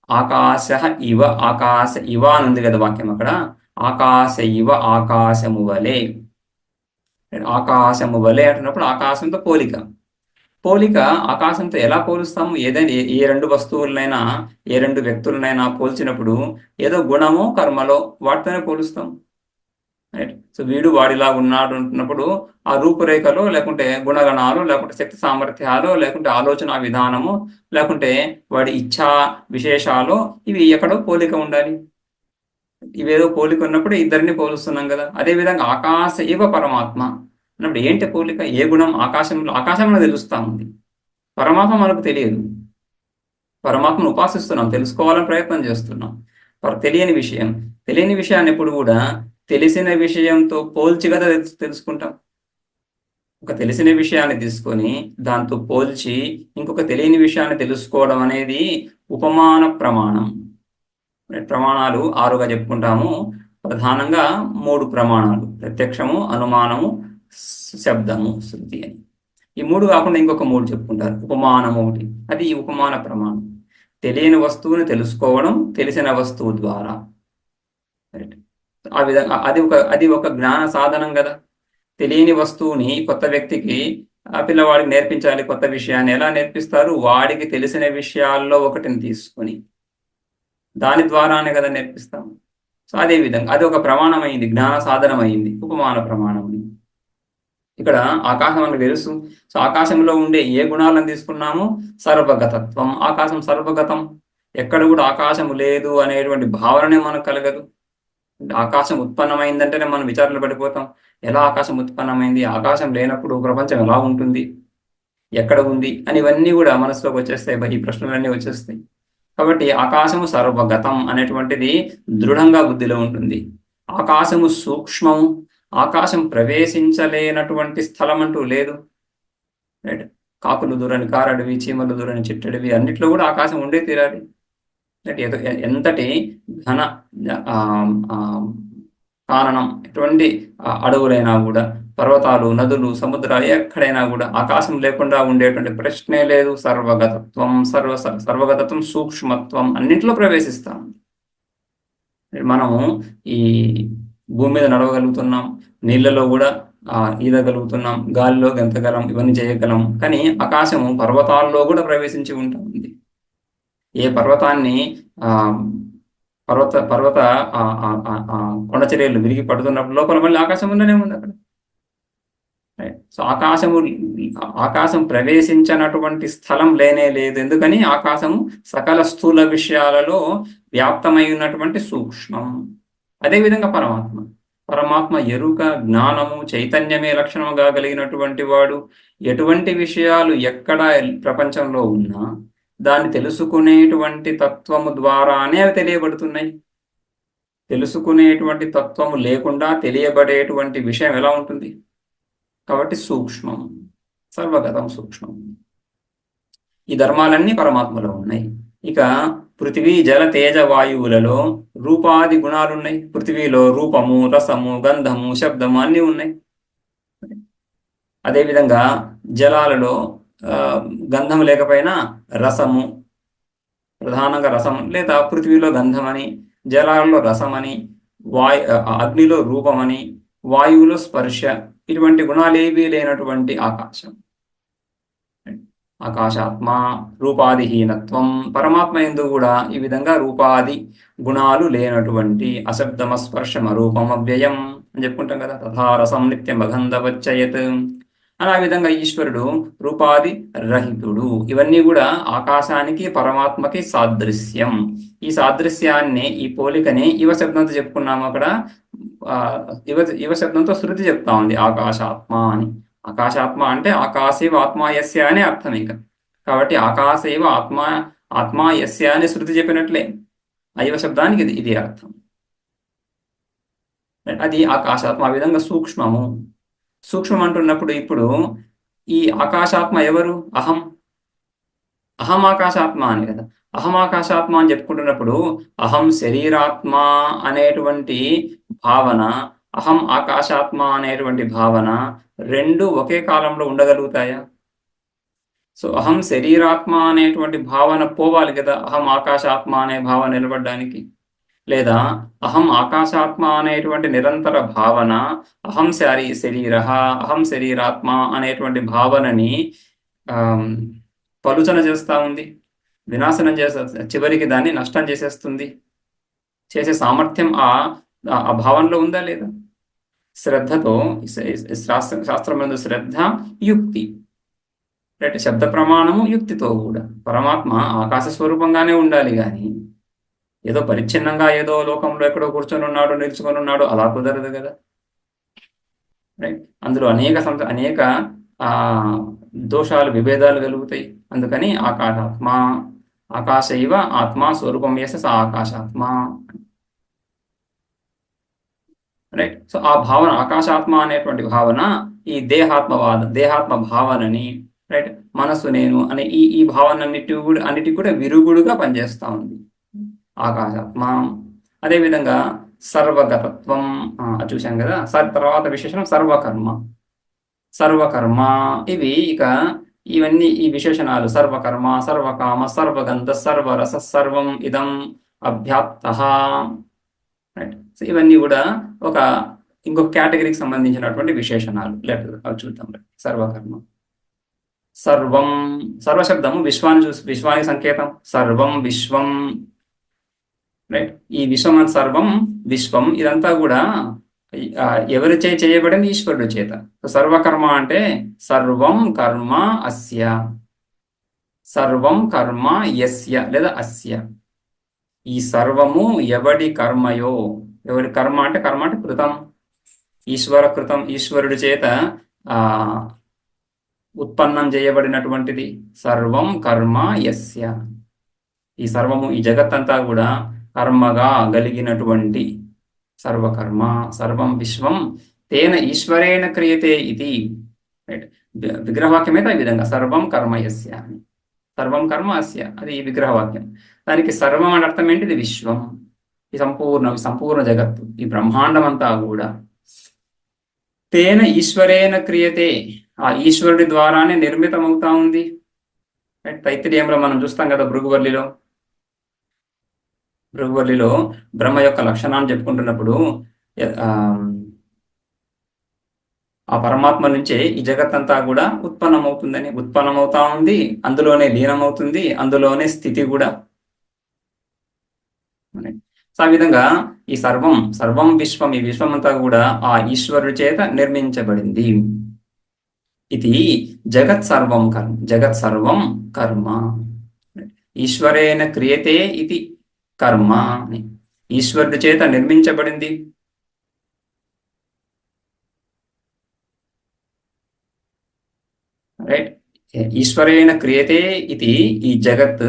ఆకాశ ఇవ, ఆకాశ ఇవ అని ఉంది కదా వాక్యం అక్కడ. ఆకాశ ఇవ ఆకాశము వలె. ఆకాశము వలె అంటున్నప్పుడు ఆకాశంతో పోలిక ఆకాశంతో ఎలా పోలుస్తాము? ఏదైనా ఏ రెండు వస్తువులనైనా, ఏ రెండు వ్యక్తులనైనా పోల్చినప్పుడు ఏదో గుణమో కర్మలో వాటితోనే పోలుస్తాం. రైట్. సో వీడు వాడిలా ఉన్నాడు అంటున్నప్పుడు ఆ రూపురేఖలో, లేకుంటే గుణగణాలు, లేకుంటే శక్తి సామర్థ్యాలు, లేకుంటే ఆలోచన విధానము, లేకుంటే వాడి ఇచ్ఛా విశేషాలు, ఇవి ఎక్కడో పోలిక ఉండాలి. ఇవేదో పోలిక ఉన్నప్పుడు ఇద్దరిని పోలుస్తున్నాం కదా. అదేవిధంగా ఆకాశ ఇవ పరమాత్మ అన్నప్పుడు ఏంటి పోలిక? ఏ గుణం? ఆకాశంలో తెలుస్తా ఉంది. పరమాత్మ మనకు తెలియదు. పరమాత్మను ఉపాసిస్తున్నాం, తెలుసుకోవాలని ప్రయత్నం చేస్తున్నాం. తెలియని విషయాన్ని ఎప్పుడు కూడా తెలిసిన విషయంతో పోల్చి కదా తెలుసుకుంటాం. ఒక తెలిసిన విషయాన్ని తీసుకొని దాంతో పోల్చి ఇంకొక తెలియని విషయాన్ని తెలుసుకోవడం అనేది ఉపమాన ప్రమాణం. ప్రమాణాలు 6గా చెప్పుకుంటాము. ప్రధానంగా 3 ప్రమాణాలు: ప్రత్యక్షము, అనుమానము, శబ్దము, శృతి అని. ఈ 3 కాకుండా ఇంకొక 3 చెప్పుకుంటారు. ఉపమానం ఒకటి, అది ఈ ఉపమాన ప్రమాణం. తెలియని వస్తువుని తెలుసుకోవడం తెలిసిన వస్తువు ద్వారా. ఆ విధంగా అది ఒక జ్ఞాన సాధనం కదా. తెలియని వస్తువుని కొత్త వ్యక్తికి, ఆ పిల్లవాడికి నేర్పించాలి. కొత్త విషయాన్ని ఎలా నేర్పిస్తారు? వాడికి తెలిసిన విషయాల్లో ఒకటిని తీసుకొని దాని ద్వారానే కదా నేర్పిస్తాం. సో అదే విధంగా అది ఒక ప్రమాణం అయింది, జ్ఞాన సాధనం అయింది, ఉపమాన ప్రమాణం. ఇక్కడ ఆకాశం మనకు తెలుసు. సో ఆకాశంలో ఉండే ఏ గుణాలను తీసుకున్నాము? సర్వగతత్వం. ఆకాశం సర్వగతం. ఎక్కడ కూడా ఆకాశము లేదు అనేటువంటి భావననే మనకు కలగదు. ఆకాశం ఉత్పన్నమైందంటేనే మనం విచారణలు పడిపోతాం. ఎలా ఆకాశం ఉత్పన్నమైంది? ఆకాశం లేనప్పుడు ప్రపంచం ఎలా ఉంటుంది, ఎక్కడ ఉంది అని ఇవన్నీ కూడా మనసులోకి వచ్చేస్తాయి. ఈ ప్రశ్నలన్నీ వచ్చేస్తాయి. కాబట్టి ఆకాశము సర్వగతం అనేటువంటిది దృఢంగా బుద్ధిలో ఉంటుంది. ఆకాశము సూక్ష్మము. ఆకాశం ప్రవేశించలేనటువంటి స్థలం అంటూ లేదు. రైట్. కాకులు దూరని కారడవి, చీమలు దూరని చిట్టడివి, అన్నిట్లో కూడా ఆకాశం ఉండే తీరాలి. ఏదో ఎంతటి ఘన కారణం, ఎటువంటి అడవులైనా కూడా, పర్వతాలు, నదులు, సముద్రాలు, ఎక్కడైనా కూడా ఆకాశం లేకుండా ఉండేటువంటి ప్రశ్నే లేదు. సర్వగతత్వం, సర్వగతత్వం, సూక్ష్మత్వం అన్నింటిలో ప్రవేశిస్తాం. మనము ఈ భూమి మీద నడవగలుగుతున్నాం, నీళ్ళలో కూడా ఈదగలుగుతున్నాం, గాలిలో గెంతగలం, ఇవన్నీ చేయగలం. కానీ ఆకాశము పర్వతాల్లో కూడా ప్రవేశించి ఉంటుంది. ఏ పర్వతాన్ని పర్వత కొండ చర్యలు విరిగి పడుతున్నప్పుడు లోపల మళ్ళీ ఆకాశం ఉండనే ఉంది అక్కడ. సో ఆకాశం ప్రవేశించినటువంటి స్థలం లేనే లేదు. ఎందుకని? ఆకాశము సకల స్థూల విషయాలలో వ్యాప్తమై ఉన్నటువంటి సూక్ష్మం. అదేవిధంగా పరమాత్మ ఎరుక, జ్ఞానము, చైతన్యమే లక్షణముగా కలిగినటువంటి వాడు. ఎటువంటి విషయాలు ఎక్కడ ప్రపంచంలో ఉన్నా దాన్ని తెలుసుకునేటువంటి తత్వము ద్వారానే అవి తెలియబడుతున్నాయి. తెలుసుకునేటువంటి తత్వము లేకుండా తెలియబడేటువంటి విషయం ఎలా ఉంటుంది? కాబట్టి సూక్ష్మం, సర్వగతం సూక్ష్మం. ఈ ధర్మాలన్నీ పరమాత్మలో ఉన్నాయి. ఇక పృథివీ, జల, తేజ, వాయువులలో రూపాది గుణాలున్నాయి. పృథివీలో రూపము, రసము, గంధము, శబ్దము అన్నీ ఉన్నాయి. అదేవిధంగా జలాలలో గంధము లేకపోయినా రసము, ప్రధానంగా రసం, లేదా పృథివీలో గంధమని, జలాలలో రసమని, అగ్నిలో రూపమని, వాయువులో స్పర్శ, ఇటువంటి గుణాలేవీ లేనటువంటి ఆకాశం. ఆకాశాత్మ రూపాదిహీనత్వం. పరమాత్మ యందు కూడా ఈ విధంగా రూపాది గుణాలు లేనటువంటి అశబ్దమస్పర్శమ రూపం అవ్యయం అని చెప్పుకుంటాం కదా. తథారసం నిత్యం అగంధవచ్చయత్. అలా విధంగా ఈశ్వరుడు రూపాది రహితుడు. ఇవన్నీ కూడా ఆకాశానికి పరమాత్మకి సాదృశ్యం. ఈ సాదృశ్యాన్ని, ఈ పోలికని ఇవ శబ్దంతో చెప్పుకున్నాము. అక్కడ ఇవ శబ్దంతో శృతి చెప్తా ఉంది ఆకాశాత్మ అని. ఆకాశాత్మ అంటే ఆకాశేవ ఆత్మా యస్య అనే అర్థం. ఇక కాబట్టి ఆకాశేవ ఆత్మా యస్య అని శృతి చెప్పినట్లే ఐవ శబ్దానికి ఇది అర్థం. అది ఆకాశాత్మ. ఆ విధంగా సూక్ష్మము. సూక్ష్మం అంటున్నప్పుడు ఇప్పుడు ఈ ఆకాశాత్మ ఎవరు? అహం ఆకాశాత్మ అని కదా. అహం ఆకాశాత్మ అని చెప్పుకుంటున్నప్పుడు అహం శరీరాత్మ అనేటువంటి భావన, అహం ఆకాశాత్మ అనేటువంటి భావన రెండు ఒకే కాలంలో ఉండగలుగుతాయా? సో అహం శరీరాత్మ అనేటువంటి భావన పోవాలి కదా అహం ఆకాశాత్మ అనే భావన నిలబడడానికి. లేదా అహం ఆకాశాత్మ అనేటువంటి నిరంతర భావన అహం శరీర, అహం శరీరాత్మ అనేటువంటి భావనని పలుచన చేస్తూ ఉంది, వినాశనం చేసే, చివరికి దాన్ని నష్టం చేసేస్తుంది. చేసే సామర్థ్యం ఆ భావనలో ఉందా లేదా? శ్రద్ధతో, శాస్త్రమందు శ్రద్ధ, యుక్తి, రైట్, శబ్ద ప్రమాణము, యుక్తితో కూడా పరమాత్మ ఆకాశ స్వరూపంగానే ఉండాలి. కానీ ఏదో పరిచ్ఛిన్నంగా ఏదో లోకంలో ఎక్కడో కూర్చొని ఉన్నాడు, నిల్చుకొని ఉన్నాడు, అలా కుదరదు కదా. రైట్. అందులో అనేక దోషాలు, విభేదాలు కలుగుతాయి. అందుకని ఆకాశాత్మ, ఆకాశైవ ఆత్మ స్వరూపం వేసే ఆకాశాత్మ. రైట్. సో ఆ భావన, ఆకాశాత్మ అనేటువంటి భావన ఈ దేహాత్మ భావనని, రైట్, మనసు నేను అనే ఈ భావన అన్నిటికీ కూడా విరుగుడుగా పనిచేస్తూ ఉంది ఆకాశాత్మ. అదేవిధంగా సర్వగతత్వం చూశాం కదా. తర్వాత విశేషణం సర్వకర్మ. ఇవి ఇవన్నీ ఈ విశేషణాలు సర్వకర్మ, సర్వకామ, సర్వగంధ, సర్వరస, సర్వం ఇదం అభ్యాప్తః. రైట్. సో ఇవన్నీ కూడా ఇంకొక కేటగిరీకి సంబంధించినటువంటి విశేషణాలు. అవి చూద్దాం. సర్వకర్మ, సర్వశబ్దము విశ్వానికి సంకేతం. సర్వం విశ్వం, రైట్. ఈ విశ్వం, సర్వం విశ్వం, ఇదంతా కూడా ఎవరిచే చేయబడింది? ఈశ్వరుడు చేత. సర్వకర్మ అంటే సర్వం కర్మ అస్య, సర్వం కర్మ యస్య లేదా అస్య. ఈ సర్వము ఎవడి కర్మయో, ఎవరి కర్మ అంటే కృతం, ఈశ్వర కృతం, ఈశ్వరుడి చేత ఉత్పన్నం చేయబడినటువంటిది. సర్వం కర్మ యస్య. ఈ సర్వము, ఈ జగత్తంతా కూడా కర్మగా కలిగినటువంటి సర్వకర్మ సర్వం విశ్వం తేన ఈశ్వరేణ క్రియతే ఇది. రైట్. విగ్రహవాక్యం అయితే ఈ విధంగా సర్వం కర్మ యస్య అని, సర్వం కర్మ అస్య, అది ఈ విగ్రహవాక్యం. దానికి సర్వం అని అర్థం ఏంటి? ఇది విశ్వం, ఈ సంపూర్ణ జగత్తు, ఈ బ్రహ్మాండం అంతా కూడా తేన ఈశ్వరేణ క్రియతే, ఆ ఈశ్వరుడి ద్వారానే నిర్మితమవుతా ఉంది. తైత్తిరీయంలో మనం చూస్తాం కదా, భృగువల్లిలో బ్రహ్మ యొక్క లక్షణాన్ని చెప్పుకుంటున్నప్పుడు ఆ పరమాత్మ నుంచే ఈ జగత్తంతా కూడా ఉత్పన్నమవుతా ఉంది, అందులోనే లీనమవుతుంది, అందులోనే స్థితి కూడా. సో ఆ విధంగా ఈ సర్వం విశ్వం, ఈ విశ్వం అంతా కూడా ఆ ఈశ్వరుడి చేత నిర్మించబడింది. ఇది జగత్ సర్వం కర్మ ఈశ్వరేణ క్రియతే ఇది కర్మ అని, ఈశ్వరుడి చేత నిర్మించబడింది. రైట్. ఈశ్వరేణ క్రియతే ఇది, ఈ జగత్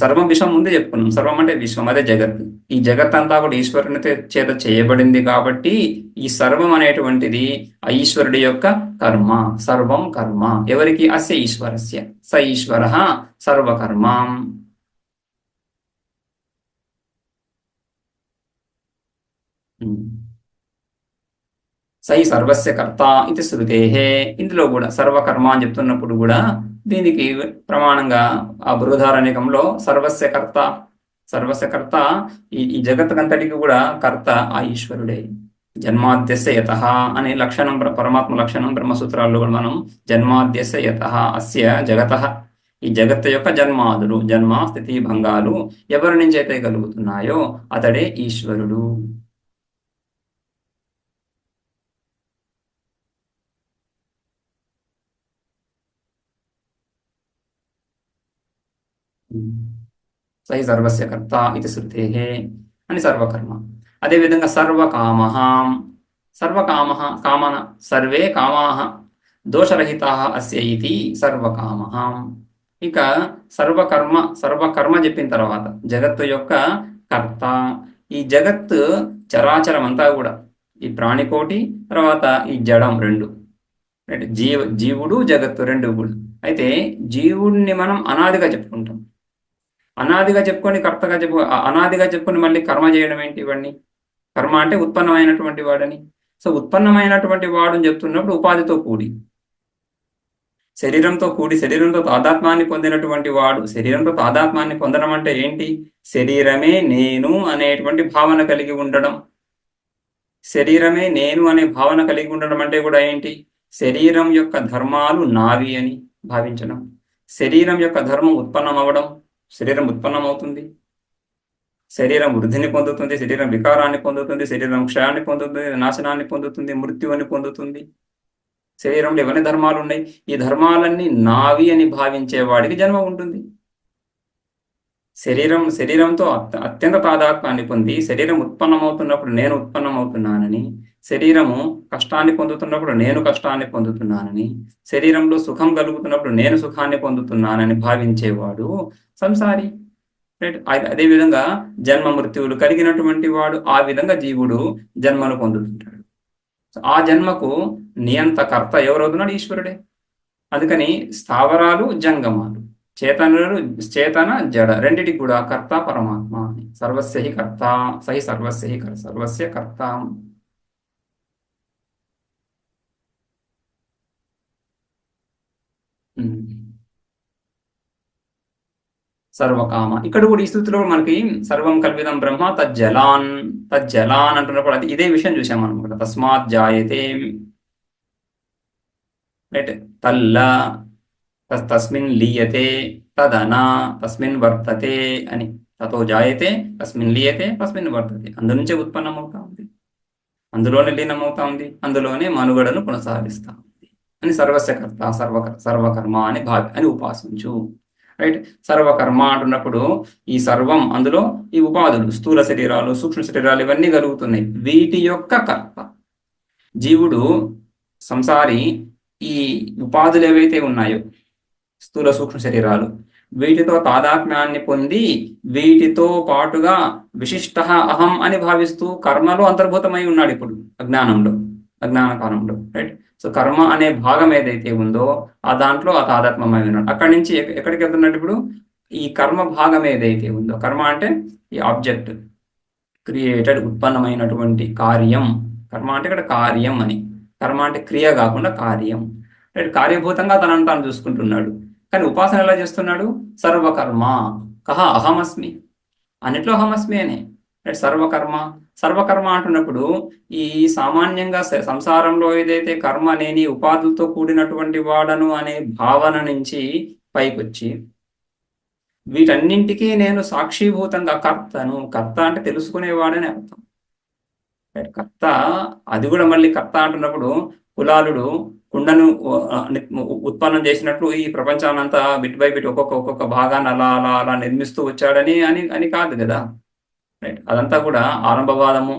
సర్వం విశ్వం ముందే చెప్పుకున్నాం. సర్వం అంటే విశ్వం, అదే జగత్. ఈ జగత్ అంతా కూడా ఈశ్వరుని చేత చేయబడింది కాబట్టి ఈ సర్వం అనేటువంటిది ఆ ఈశ్వరుడి యొక్క కర్మ. సర్వం కర్మ ఎవరికి? అస్య ఈశ్వరస్య, స ఈశ్వర సర్వకర్మ. సై సర్వస్య కర్త ఇది శృతే. ఇందులో కూడా సర్వకర్మ అని చెప్తున్నప్పుడు కూడా దీనికి ప్రమాణంగా ఆ బృహదారణ్యకంలో సర్వస్య కర్త ఈ జగత్తుకంతటికి కూడా కర్త ఆ ఈశ్వరుడే. జన్మాద్యస్య యతః అనే లక్షణం, పరమాత్మ లక్షణం బ్రహ్మసూత్రాల్లో కూడా మనం జన్మాద్యస్య యతః అస్య జగతః, ఈ జగత్తు యొక్క జన్మాదులు, జన్మ స్థితి భంగాలు ఎవరి నుంచి అయితే కలుగుతున్నాయో అతడే ఈశ్వరుడు. సై సర్వస్య కర్త ఇది శృతే అని సర్వకర్మ. అదేవిధంగా కామన, సర్వే కామాః దోషరహితాః అస్య ఇది సర్వకామః. ఇక సర్వకర్మ చెప్పిన తర్వాత జగత్తు యొక్క కర్త, ఈ జగత్తు చరాచరం అంతా కూడా, ఈ ప్రాణికోటి తర్వాత ఈ జడం రెండు, జీవుడు జగత్తు రెండు కూడా. అయితే జీవుడిని మనం అనాదిగా చెప్పుకుంటాం, అనాదిగా చెప్పుకొని కర్తగా అనాదిగా చెప్పుకొని మళ్ళీ కర్మ చేయడం ఏంటి? ఇవన్నీ కర్మ అంటే ఉత్పన్నమైనటువంటి వాడని. సో ఉత్పన్నమైనటువంటి వాడు అని చెప్తున్నప్పుడు ఉపాధితో కూడి, శరీరంతో తాదాత్మ్యాన్ని పొందినటువంటి వాడు. శరీరంతో తాదాత్మ్యాన్ని పొందడం అంటే ఏంటి? శరీరమే నేను అనేటువంటి భావన కలిగి ఉండడం. శరీరమే నేను అనే భావన కలిగి ఉండడం అంటే కూడా ఏంటి? శరీరం యొక్క ధర్మాలు నావి అని భావించడం. శరీరం యొక్క ధర్మం ఉత్పన్నమవడం, శరీరం ఉత్పన్నమవుతుంది, శరీరం వృద్ధిని పొందుతుంది, శరీరం వికారాన్ని పొందుతుంది, శరీరం క్షయాన్ని పొందుతుంది, నాశనాన్ని పొందుతుంది, మృత్యువుని పొందుతుంది. శరీరంలో ఎవరి ధర్మాలు ఉన్నాయి? ఈ ధర్మాలన్నీ నావి అని భావించే వాడికి జన్మ ఉంటుంది. శరీరంతో అత్యంత తాదాత్మ్యాన్ని పొంది శరీరం ఉత్పన్నమవుతున్నప్పుడు నేను ఉత్పన్నమవుతున్నానని, శరీరము కష్టాన్ని పొందుతున్నప్పుడు నేను కష్టాన్ని పొందుతున్నానని, శరీరంలో సుఖం కలుగుతున్నప్పుడు నేను సుఖాన్ని పొందుతున్నానని భావించేవాడు సంసారి. రైట్. అదేవిధంగా జన్మ మృత్యువులు కలిగినటువంటి వాడు, ఆ విధంగా జీవుడు జన్మను పొందుతుంటాడు. ఆ జన్మకు నియంతకర్త ఎవరవుతున్నాడు? ఈశ్వరుడే. అందుకని స్థావరాలు జంగమాలు, చేతన జడ రెండిటికి కూడా కర్త పరమాత్మ అని. సర్వస్య కర్త, సహి సర్వస్య కర్త. సర్వకామ, ఇక్కడ కూడా ఈ స్థితిలో మనకి సర్వం కల్విదం బ్రహ్మ తజ్జలాన్ అంటున్నప్పుడు అది ఇదే విషయం చూసాం అనమాట. తస్మాత్ జాయతే, రైట్, తస్మిన్ లీయతే, తదనా తస్మిన్ వర్తతే అని. తతో జాయతే, తస్మిన్ లీయతే, తస్మిన్ వర్తతే. అందు నుంచే ఉత్పన్నమవుతా ఉంది, అందులోనే లీనమవుతా ఉంది, అందులోనే మనుగడను కొనసాగిస్తా ఉంది అని. సర్వస్యకర్త సర్వకర్మ అని ఉపాసించు. రైట్. సర్వకర్మ అంటున్నప్పుడు ఈ సర్వం, అందులో ఈ ఉపాధులు, స్థూల శరీరాలు, సూక్ష్మ శరీరాలు ఇవన్నీ కలుగుతున్నాయి. వీటి యొక్క కర్త జీవుడు, సంసారి. ఈ ఉపాధులు ఏవైతే ఉన్నాయో, స్థూల సూక్ష్మ శరీరాలు, వీటితో తాదాత్మ్యాన్ని పొంది వీటితో పాటుగా విశిష్ట అహం అని భావిస్తూ కర్మలో అంతర్భూతమై ఉన్నాడు ఇప్పుడు అజ్ఞాన కాలంలో, రైట్. సో కర్మ అనే భాగం ఏదైతే ఉందో ఆ దాంట్లో ఆ తాదాత్మ్యమై ఉన్నాడు. అక్కడి నుంచి ఎక్కడికి వెళ్తున్నట్టు ఇప్పుడు ఈ కర్మ భాగం ఏదైతే ఉందో, కర్మ అంటే ఈ ఆబ్జెక్ట్ క్రియేటెడ్ ఉత్పన్నమైనటువంటి కార్యం. కర్మ అంటే ఇక్కడ కార్యం అని, కర్మ అంటే క్రియ కాకుండా కార్యం, రైట్. కార్యభూతంగా తనను తాను చూసుకుంటున్నాడు. కానీ ఉపాసన ఎలా చేస్తున్నాడు? సర్వకర్మ కహ అహమస్మి, అన్నిట్లో అహమస్మి అనే, రైట్. సర్వకర్మ అంటున్నప్పుడు ఈ సామాన్యంగా సంసారంలో ఏదైతే కర్మ లేని ఉపాధులతో కూడినటువంటి వాడను అనే భావన నుంచి పైకొచ్చి వీటన్నింటికీ నేను సాక్షిభూతంగా కర్త అంటే తెలుసుకునేవాడని అర్థం, రైట్. కర్త, అది కూడా మళ్ళీ కర్త అంటున్నప్పుడు కులాలుడు కుండను ఉత్పన్నం చేసినట్లు ఈ ప్రపంచాన్నంతా బిట్ బై బిట్ ఒక్కొక్క భాగాన్ని అలా అలా అలా నిర్మిస్తూ వచ్చాడని అని కాదు కదా, రైట్. అదంతా కూడా ఆరంభవాదము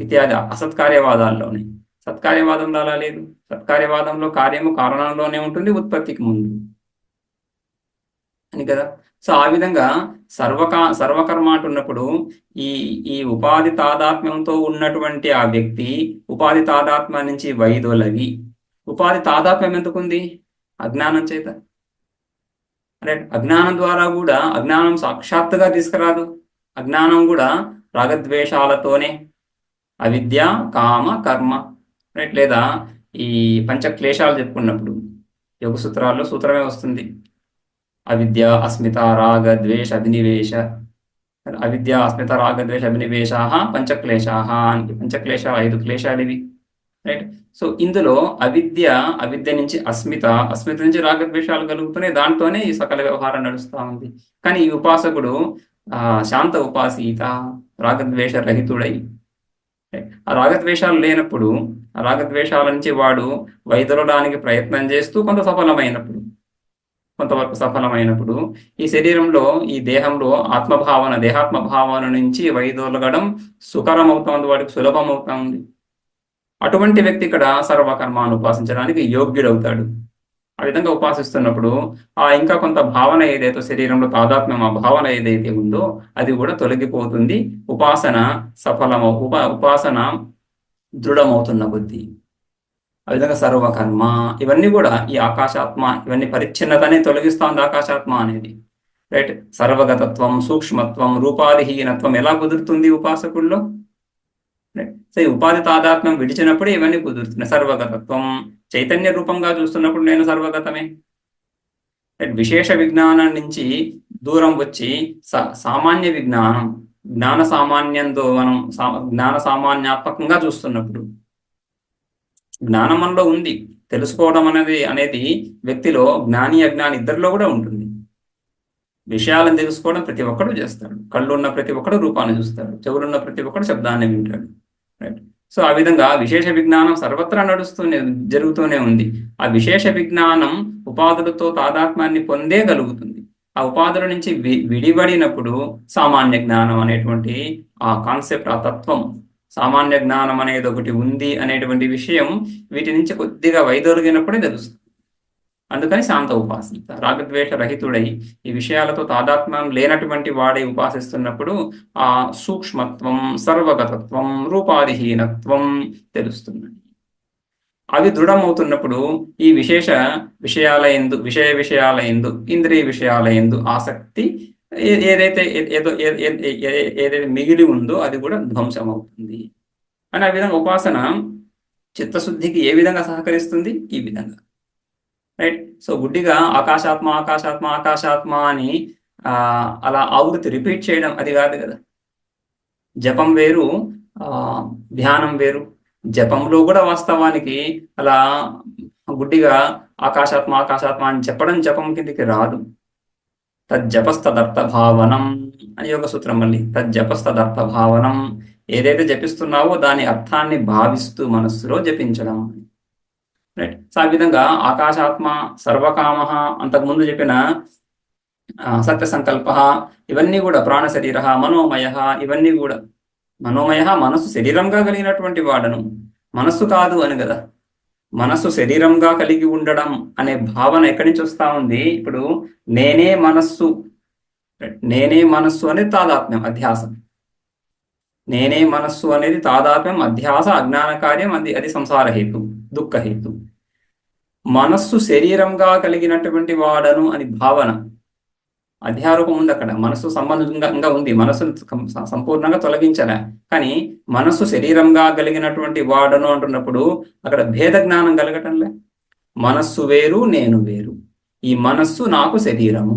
ఇత్యాది అసత్కార్యవాదాల్లోనే. సత్కార్యవాదంలో అలా లేదు. సత్కార్యవాదంలో కార్యము కారణంలోనే ఉంటుంది, ఉత్పత్తికి ముందు అని కదా. సో ఆ విధంగా సర్వకర్మ అంటున్నప్పుడు ఈ ఉపాధి తాదాత్మ్యంతో ఉన్నటువంటి ఆ వ్యక్తి ఉపాధి తాదాత్మ్యం నుంచి వైదొలగి, ఉపాధి తాదాత్మ్యం ఎందుకుంది? అజ్ఞానం చేత, రైట్. అజ్ఞానం ద్వారా కూడా, అజ్ఞానం సాక్షాత్తుగా తీసుకురాదు. అజ్ఞానం కూడా రాగద్వేషాలతోనే, అవిద్య కామ కర్మ, రైట్. లేదా ఈ పంచక్లేశాలు చెప్పుకున్నప్పుడు యోగ సూత్రాల్లో సూత్రమే వస్తుంది, అవిద్య అస్మిత రాగ ద్వేష అభినివేశ. అవిద్య అస్మిత రాగ ద్వేష అభినివేశా పంచక్లేశా అని. పంచక్లేశ 5 క్లేశాలు ఇవి, రైట్. సో ఇందులో అవిద్య నుంచి అస్మిత నుంచి రాగద్వేషాలు కలుగుతున్నాయి. దాంతోనే ఈ సకల వ్యవహారం నడుస్తూ ఉంది. కానీ ఈ ఉపాసకుడు శాంత ఉపాసీత, రాగద్వేష రహితుడై, ఆ రాగద్వేషాలు లేనప్పుడు, ఆ రాగద్వేషాల నుంచి వాడు వైదొలడానికి ప్రయత్నం చేస్తూ కొంతవరకు సఫలమైనప్పుడు ఈ శరీరంలో, ఈ దేహంలో దేహాత్మ భావన నుంచి వైదొలగడం సుకరం అవుతోంది, వాడికి సులభం అవుతుంది. అటువంటి వ్యక్తి ఇక్కడ సర్వకర్మాన్ని ఉపాసించడానికి యోగ్యుడవుతాడు. ఆ విధంగా ఉపాసిస్తున్నప్పుడు ఇంకా కొంత భావన ఏదైతే శరీరంలో తాదాత్మ్యం, ఆ భావన ఏదైతే ఉందో అది కూడా తొలగిపోతుంది. ఉపాసన దృఢమవుతున్న బుద్ధి. ఆ విధంగా సర్వకర్మ ఇవన్నీ కూడా ఈ ఆకాశాత్మ, ఇవన్నీ పరిచ్ఛిన్నతనే తొలగిస్తోంది ఆకాశాత్మ అనేది, రైట్. సర్వగతత్వం, సూక్ష్మత్వం, రూపాదిహీనత్వం ఎలా కుదురుతుంది ఉపాసకుల్లో? సో ఈ ఉపాధి తాదాత్మ్యం విడిచినప్పుడు ఇవన్నీ కుదురుతున్నాయి. సర్వగతత్వం, చైతన్య రూపంగా చూస్తున్నప్పుడు నేను సర్వగతమే. విశేష విజ్ఞానం నుంచి దూరం వచ్చి సామాన్య విజ్ఞానం, జ్ఞాన సామాన్యంతో మనం జ్ఞాన సామాన్యాత్మకంగా చూస్తున్నప్పుడు, జ్ఞానం మనలో ఉంది, తెలుసుకోవడం అనేది వ్యక్తిలో జ్ఞాని అజ్ఞాని ఇద్దరిలో కూడా ఉంటుంది. విషయాలను తెలుసుకోవడం ప్రతి ఒక్కడు చేస్తాడు. కళ్ళు ఉన్న ప్రతి ఒక్కడు రూపాన్ని చూస్తాడు, చెవులున్న ప్రతి ఒక్కడు శబ్దాన్ని వింటాడు, రైట్. సో ఆ విధంగా విశేష విజ్ఞానం సర్వత్రా జరుగుతూనే ఉంది. ఆ విశేష విజ్ఞానం ఉపాధులతో తాదాత్మ్యాన్ని పొందేగలుగుతుంది. ఆ ఉపాధుల నుంచి విడిపడినప్పుడు సామాన్య జ్ఞానం అనేటువంటి ఆ కాన్సెప్ట్, ఆ తత్వం, సామాన్య జ్ఞానం అనేది ఒకటి ఉంది అనేటువంటి విషయం వీటి నుంచి కొద్దిగా వైదొలిగినప్పుడే తెలుస్తుంది. అందుకని శాంత ఉపాసిత, రాగద్వేష రహితుడై ఈ విషయాలతో తాదాత్మ్యం లేనటువంటి వాడై ఉపాసిస్తున్నప్పుడు ఆ సూక్ష్మత్వం, సర్వగతత్వం, రూపాదిహీనత్వం తెలుస్తుంది. అవి దృఢమవుతున్నప్పుడు ఈ విషయ విషయాల యందు, ఇంద్రియ విషయాల యందు ఆసక్తి ఏదైతే మిగిలి ఉందో అది కూడా ధ్వంసం అవుతుంది. అని ఆ విధంగా ఉపాసన చిత్తశుద్ధికి ఏ విధంగా సహకరిస్తుంది? ఈ విధంగా, రైట్. సో గుడ్డిగా ఆకాశాత్మ ఆకాశాత్మ ఆకాశాత్మ అని అలా ఆవృత్తి రిపీట్ చేయడం అది కాదు కదా. జపం వేరు, ధ్యానం వేరు. జపంలో కూడా వాస్తవానికి అలా గుడ్డిగా ఆకాశాత్మ ఆకాశాత్మ అని చెప్పడం జపం కిందికి రాదు. తజ్జపస్తదర్థ భావనం అని యోగ సూత్రం. మళ్ళీ తజ్జపస్తదర్థ భావనం, ఏదైతే జపిస్తున్నావో దాని అర్థాన్ని భావిస్తూ మనస్సులో జపించడం, రైట్. సో ఆ విధంగా ఆకాశాత్మ, సర్వకామ, అంతకుముందు చెప్పిన సత్య సంకల్ప, ఇవన్నీ కూడా ప్రాణ శరీర, మనోమయ, ఇవన్నీ కూడా మనోమయ, మనస్సు శరీరంగా కలిగినటువంటి వాడను, మనస్సు కాదు అని కదా. మనస్సు శరీరంగా కలిగి ఉండడం అనే భావన ఎక్కడి నుంచి వస్తా ఉంది? ఇప్పుడు నేనే మనస్సు, నేనే మనస్సు అనేది తాదాత్మ్యం, అధ్యాసం. నేనే మనస్సు అనేది తాదాత్మ్యం, అధ్యాస, అజ్ఞాన కార్యం, అది సంసార హేతు, దుఃఖ హేతు. మనస్సు శరీరంగా కలిగినటువంటి వాడను అని భావన, అధ్యారూపం ఉంది అక్కడ. మనస్సు సంబంధంగా ఉంది, మనస్సును సంపూర్ణంగా తొలగించలే. కానీ మనస్సు శరీరంగా కలిగినటువంటి వాడను అంటున్నప్పుడు అక్కడ భేద జ్ఞానం కలగటంలే. మనస్సు వేరు, నేను వేరు. ఈ మనస్సు నాకు శరీరము,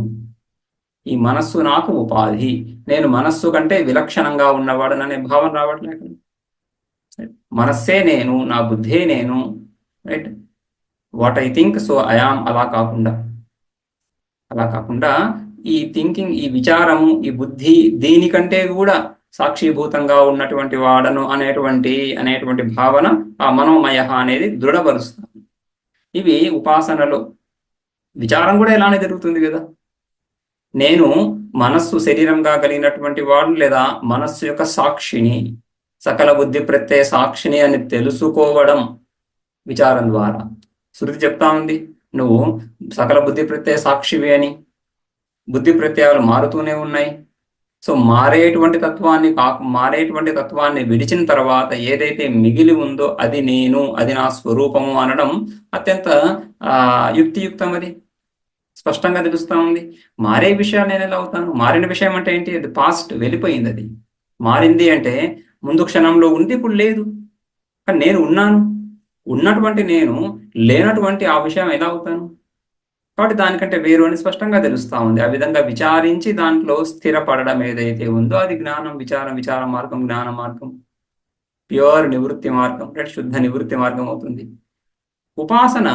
ఈ మనస్సు నాకు ఉపాధి, నేను మనస్సు కంటే విలక్షణంగా ఉన్నవాడననే భావన రావట్లేదు. మనస్సే నేను, నా బుద్ధే నేను, right? What I think so I am. అలా కాకుండా ఈ థింకింగ్, ఈ విచారము, ఈ బుద్ధి దీనికంటే కూడా సాక్షిభూతంగా ఉన్నటువంటి వాడను అనేటువంటి భావన ఆ మనోమయ అనేది దృఢపరుస్తుంది. ఇవి ఉపాసనలో. విచారం కూడా ఇలానే జరుగుతుంది కదా. నేను మనస్సు శరీరంగా కలిగినటువంటి వాడు, లేదా మనస్సు యొక్క సాక్షిని, సకల బుద్ధి ప్రత్యయ సాక్షిని అని తెలుసుకోవడం విచారం ద్వారా. శృతి చెప్తా ఉంది, నువ్వు సకల బుద్ధి ప్రత్యయ సాక్షివి అని. బుద్ధి ప్రత్యయాలు మారుతూనే ఉన్నాయి. సో మారేటువంటి తత్వాన్ని విడిచిన తర్వాత ఏదైతే మిగిలి ఉందో అది నేను, అది నా స్వరూపము అనడం అత్యంత యుక్తియుక్తం. అది స్పష్టంగా తెలుస్తూ ఉంది. మారే విషయాలు నేను ఎలా అవుతాను? మారిన విషయం అంటే ఏంటి? అది పాస్ట్, వెళ్ళిపోయింది. అది మారింది అంటే ముందు క్షణంలో ఉంది, ఇప్పుడు లేదు. కానీ నేను ఉన్నాను, ఉన్నటువంటి నేను లేనటువంటి ఆ విషయం ఎలా అవుతాను? కాబట్టి దానికంటే వేరు అని స్పష్టంగా తెలుస్తూ ఉంది. ఆ విధంగా విచారించి దాంట్లో స్థిరపడడం ఏదైతే ఉందో అది జ్ఞానం. విచార మార్గం, జ్ఞాన మార్గం, ప్యూర్ నివృత్తి మార్గం, శుద్ధ నివృత్తి మార్గం అవుతుంది. ఉపాసన,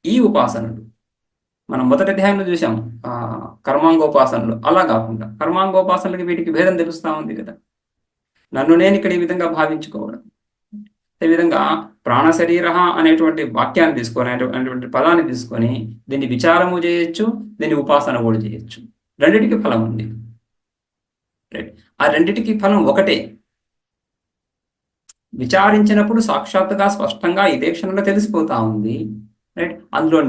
ఈ ఉపాసనలు మనం మొదటి అధ్యాయంలో చూసాం, కర్మాంగోపాసనలు. అలా కాకుండా కర్మాంగోపాసనలకి వీటికి భేదం తెలుస్తూ ఉంది కదా. నన్ను నేను ఇక్కడ ఈ విధంగా భావించుకోవడం, ఈ విధంగా ప్రాణ శరీర అనేటువంటి వాక్యాన్ని తీసుకొని, అనేటువంటి పదాన్ని తీసుకొని దీన్ని విచారము చేయొచ్చు, దీన్ని ఉపాసన కూడా చేయొచ్చు. రెండిటికి ఫలం ఉంది. ఆ రెండిటికి ఫలం ఒకటే. విచారించినప్పుడు సాక్షాత్తుగా స్పష్టంగా ఇదే క్షణంలో తెలిసిపోతా ఉంది, రైట్? అందులో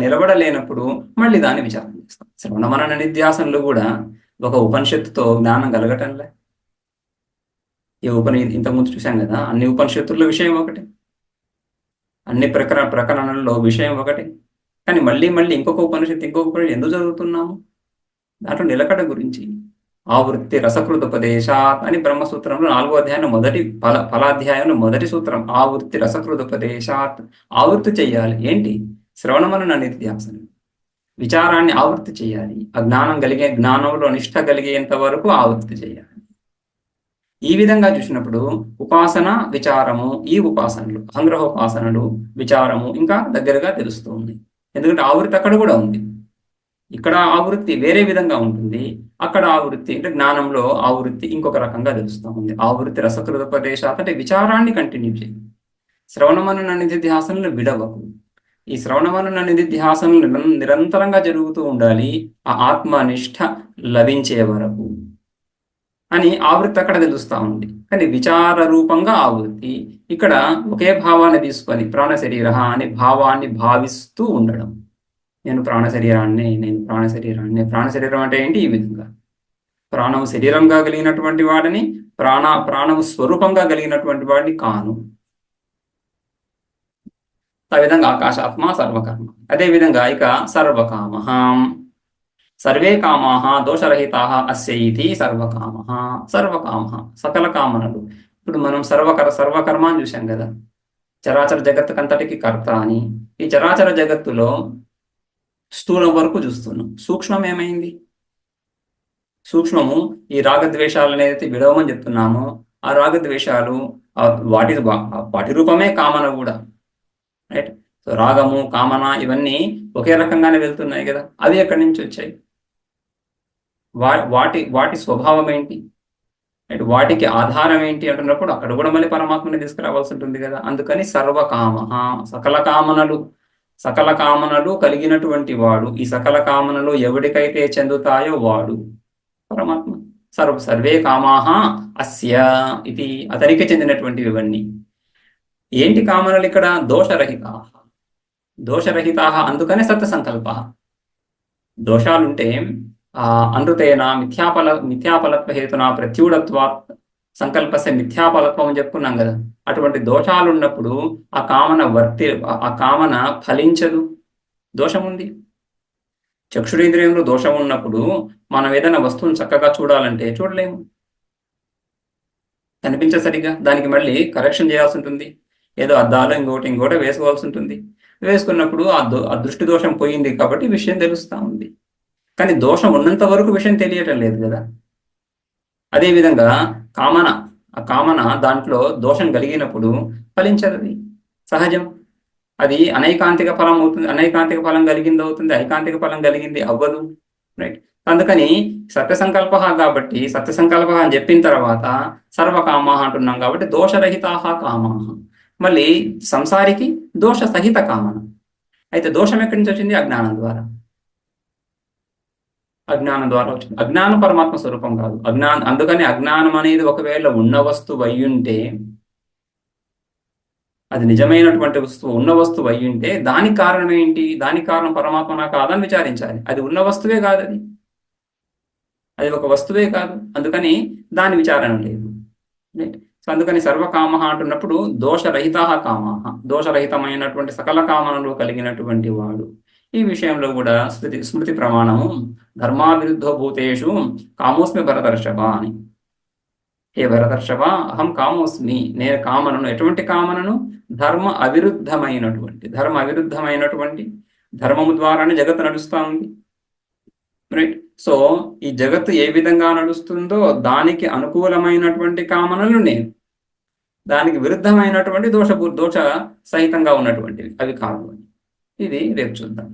నిలబడలేనప్పుడు మళ్ళీ దాన్ని విచారం చేస్తాం. శ్రవణ మనన నిధ్యాసనలు కూడా ఒక ఉపనిషత్తుతో జ్ఞానం కలగటంలే. ఈ ఇంతకుముందు చూసాం కదా, అన్ని ఉపనిషత్తుల్లో విషయం ఒకటి, అన్ని ప్రకరణల్లో విషయం ఒకటి. కానీ మళ్ళీ ఇంకొక ఉపనిషత్తు ఎందుకు చదువుతున్నాము? దాంట్లో నిలకడ గురించి. ఆవృత్తి రసకృదుపదేశాత్ అని బ్రహ్మసూత్రంలో 4వ అధ్యాయంలో మొదటి ఫలాధ్యాయంలో మొదటి సూత్రం. ఆవృత్తి రసకృదుపదేశాత్. ఆవృత్తి చెయ్యాలి. ఏంటి? శ్రవణమనన నిధ్యాసనం, విచారాన్ని ఆవృత్తి చేయాలి. ఆ జ్ఞానంలో నిష్ఠ కలిగేంత వరకు ఆవృత్తి చేయాలి. ఈ విధంగా చూసినప్పుడు ఉపాసన, విచారము, ఈ ఉపాసనలు, సంగ్రహోపాసనలు, విచారము ఇంకా దగ్గరగా తెలుస్తూ ఉంది. ఎందుకంటే ఆవృత్తి అక్కడ కూడా ఉంది. ఇక్కడ ఆవృత్తి వేరే విధంగా ఉంటుంది, అక్కడ ఆవృత్తి అంటే జ్ఞానంలో ఆవృత్తి ఇంకొక రకంగా తెలుస్తూ ఉంది. ఆవృత్తి రసకృతోపదేశాత్ అంటే విచారాన్ని కంటిన్యూ చేయి. శ్రవణమనన నిధిధ్యాసనలు విడవకు. ఈ శ్రవణమనన నిధిధ్యాసనలు నిరంతరంగా జరుగుతూ ఉండాలి, ఆ ఆత్మనిష్ట లభించే వరకు అని ఆవృత్తి అక్కడ తెలుస్తూ ఉంది. కానీ విచార రూపంగా ఆవృత్తి ఇక్కడ ఒకే భావాన్ని తీసుకొని ప్రాణ శరీర అనే భావాన్ని భావిస్తూ ఉండడం. నేను ప్రాణ శరీరాన్ని. ప్రాణ శరీరం అంటే ఏంటి? ఈ విధంగా ప్రాణము శరీరంగా కలిగినటువంటి వాడిని, ప్రాణము స్వరూపంగా కలిగినటువంటి వాడిని కాను. ఆ విధంగా ఆకాశాత్మ సర్వకర్మ. అదేవిధంగా ఇక సర్వకామ, సర్వే కామాః దోషరహితాః అస్య ఇతి సర్వకామః. సకల కామనలు. ఇప్పుడు మనం సర్వకర్మ అని చూసాం కదా. చరాచర జగత్తుకంతటికి కర్త అని. ఈ చరాచర జగత్తులో స్థూలం వరకు చూస్తున్నాం. సూక్ష్మం ఏమైంది? సూక్ష్మము ఈ రాగద్వేషాలు అనేది విడవమని చెప్తున్నాము. ఆ రాగద్వేషాలు వాటి రూపమే కామన కూడా, రైట్? సో రాగము, కామన ఇవన్నీ ఒకే రకంగానే వెళ్తున్నాయి కదా. అవి ఎక్కడి నుంచి వచ్చాయి? వాటి స్వభావం ఏంటి? వాటికి ఆధారం ఏంటి అంటున్నప్పుడు అక్కడ కూడా మళ్ళీ పరమాత్మని తీసుకురావాల్సి ఉంటుంది కదా. అందుకని సర్వకామ, సకల కామనలు కలిగినటువంటి వాడు. ఈ సకల కామనలు ఎవడికైతే చెందుతాయో వాడు పరమాత్మ. సర్వే కామాః అస్య ఇది అతనికి చెందినటువంటివి ఇవన్నీ. ఏంటి కామనలు ఇక్కడ? దోషరహితా. దోషరహితా అందుకనే సత్సంకల్ప. దోషాలుంటే అనృతేన మిథ్యాఫలత్వ హేతున ప్రత్యూఢత్వాత్ సంకల్పస్య మిథ్యాఫలత్వం అని చెప్పుకున్నాం కదా. అటువంటి దోషాలు ఉన్నప్పుడు ఆ కామన ఫలించదు, దోషం ఉంది. చక్షురేంద్రియంలో దోషం ఉన్నప్పుడు మనం ఏదైనా వస్తువుని చక్కగా చూడాలంటే చూడలేము, కనిపించదు సరిగా. దానికి మళ్ళీ కరెక్షన్ చేయాల్సి ఉంటుంది, ఏదో అద్దాలు ఇంకోటి వేసుకోవాల్సి ఉంటుంది. వేసుకున్నప్పుడు ఆ దృష్టి దోషం పోయింది కాబట్టి విషయం తెలుస్తూ ఉంది. కానీ దోషం ఉన్నంత వరకు విషయం తెలియటం లేదు కదా. అదేవిధంగా ఆ కామన దాంట్లో దోషం కలిగినప్పుడు ఫలించదు, సహజం. అది అనైకాంతిక ఫలం అవుతుంది, అనైకాంతిక ఫలం కలిగింది అవుతుంది, ఐకాంతిక ఫలం కలిగింది అవ్వదు, రైట్. అందుకని సత్యసంకల్ప కాబట్టి సత్యసంకల్ప అని చెప్పిన తర్వాత సర్వకామా అంటున్నాం కాబట్టి దోషరహితా కామా. మళ్ళీ సంసారికి దోష సహిత కామన. అయితే దోషం ఎక్కడి నుంచి వచ్చింది? అజ్ఞానం ద్వారా. అజ్ఞానం ద్వారా వచ్చింది. అజ్ఞానం పరమాత్మ స్వరూపం కాదు. అందుకని అజ్ఞానం అనేది ఒకవేళ ఉన్న వస్తువు అయ్యుంటే, అది నిజమైనటువంటి వస్తువు ఉన్న వస్తువు అయ్యుంటే దానికి కారణం ఏంటి? దానికి కారణం పరమాత్మనా కాదని విచారించాలి. అది ఉన్న వస్తువే కాదు, అది ఒక వస్తువే కాదు. అందుకని దాని విచారణ లేదు. సో అందుకని సర్వకామ అంటున్నప్పుడు దోషరహిత కామ, దోషరహితమైనటువంటి సకల కామనలు కలిగినటువంటి వాడు. ఈ విషయంలో కూడా స్మృతి ప్రమాణము ధర్మావిరుద్ధో భూతేషు కామోస్మి భరతర్షభ అని. హే భరతర్షభ, అహం కామోస్మి, నేను కామనను. ఎటువంటి కామనను? ధర్మ అవిరుద్ధమైనటువంటి ధర్మము ద్వారానే జగత్తు నడుస్తూ ఉంది, రైట్. సో ఈ జగత్తు ఏ విధంగా నడుస్తుందో దానికి అనుకూలమైనటువంటి కామనలు నేను, దానికి విరుద్ధమైనటువంటి దోష సహితంగా ఉన్నటువంటివి అవి కాదు. ఇది రేపు చూద్దాం.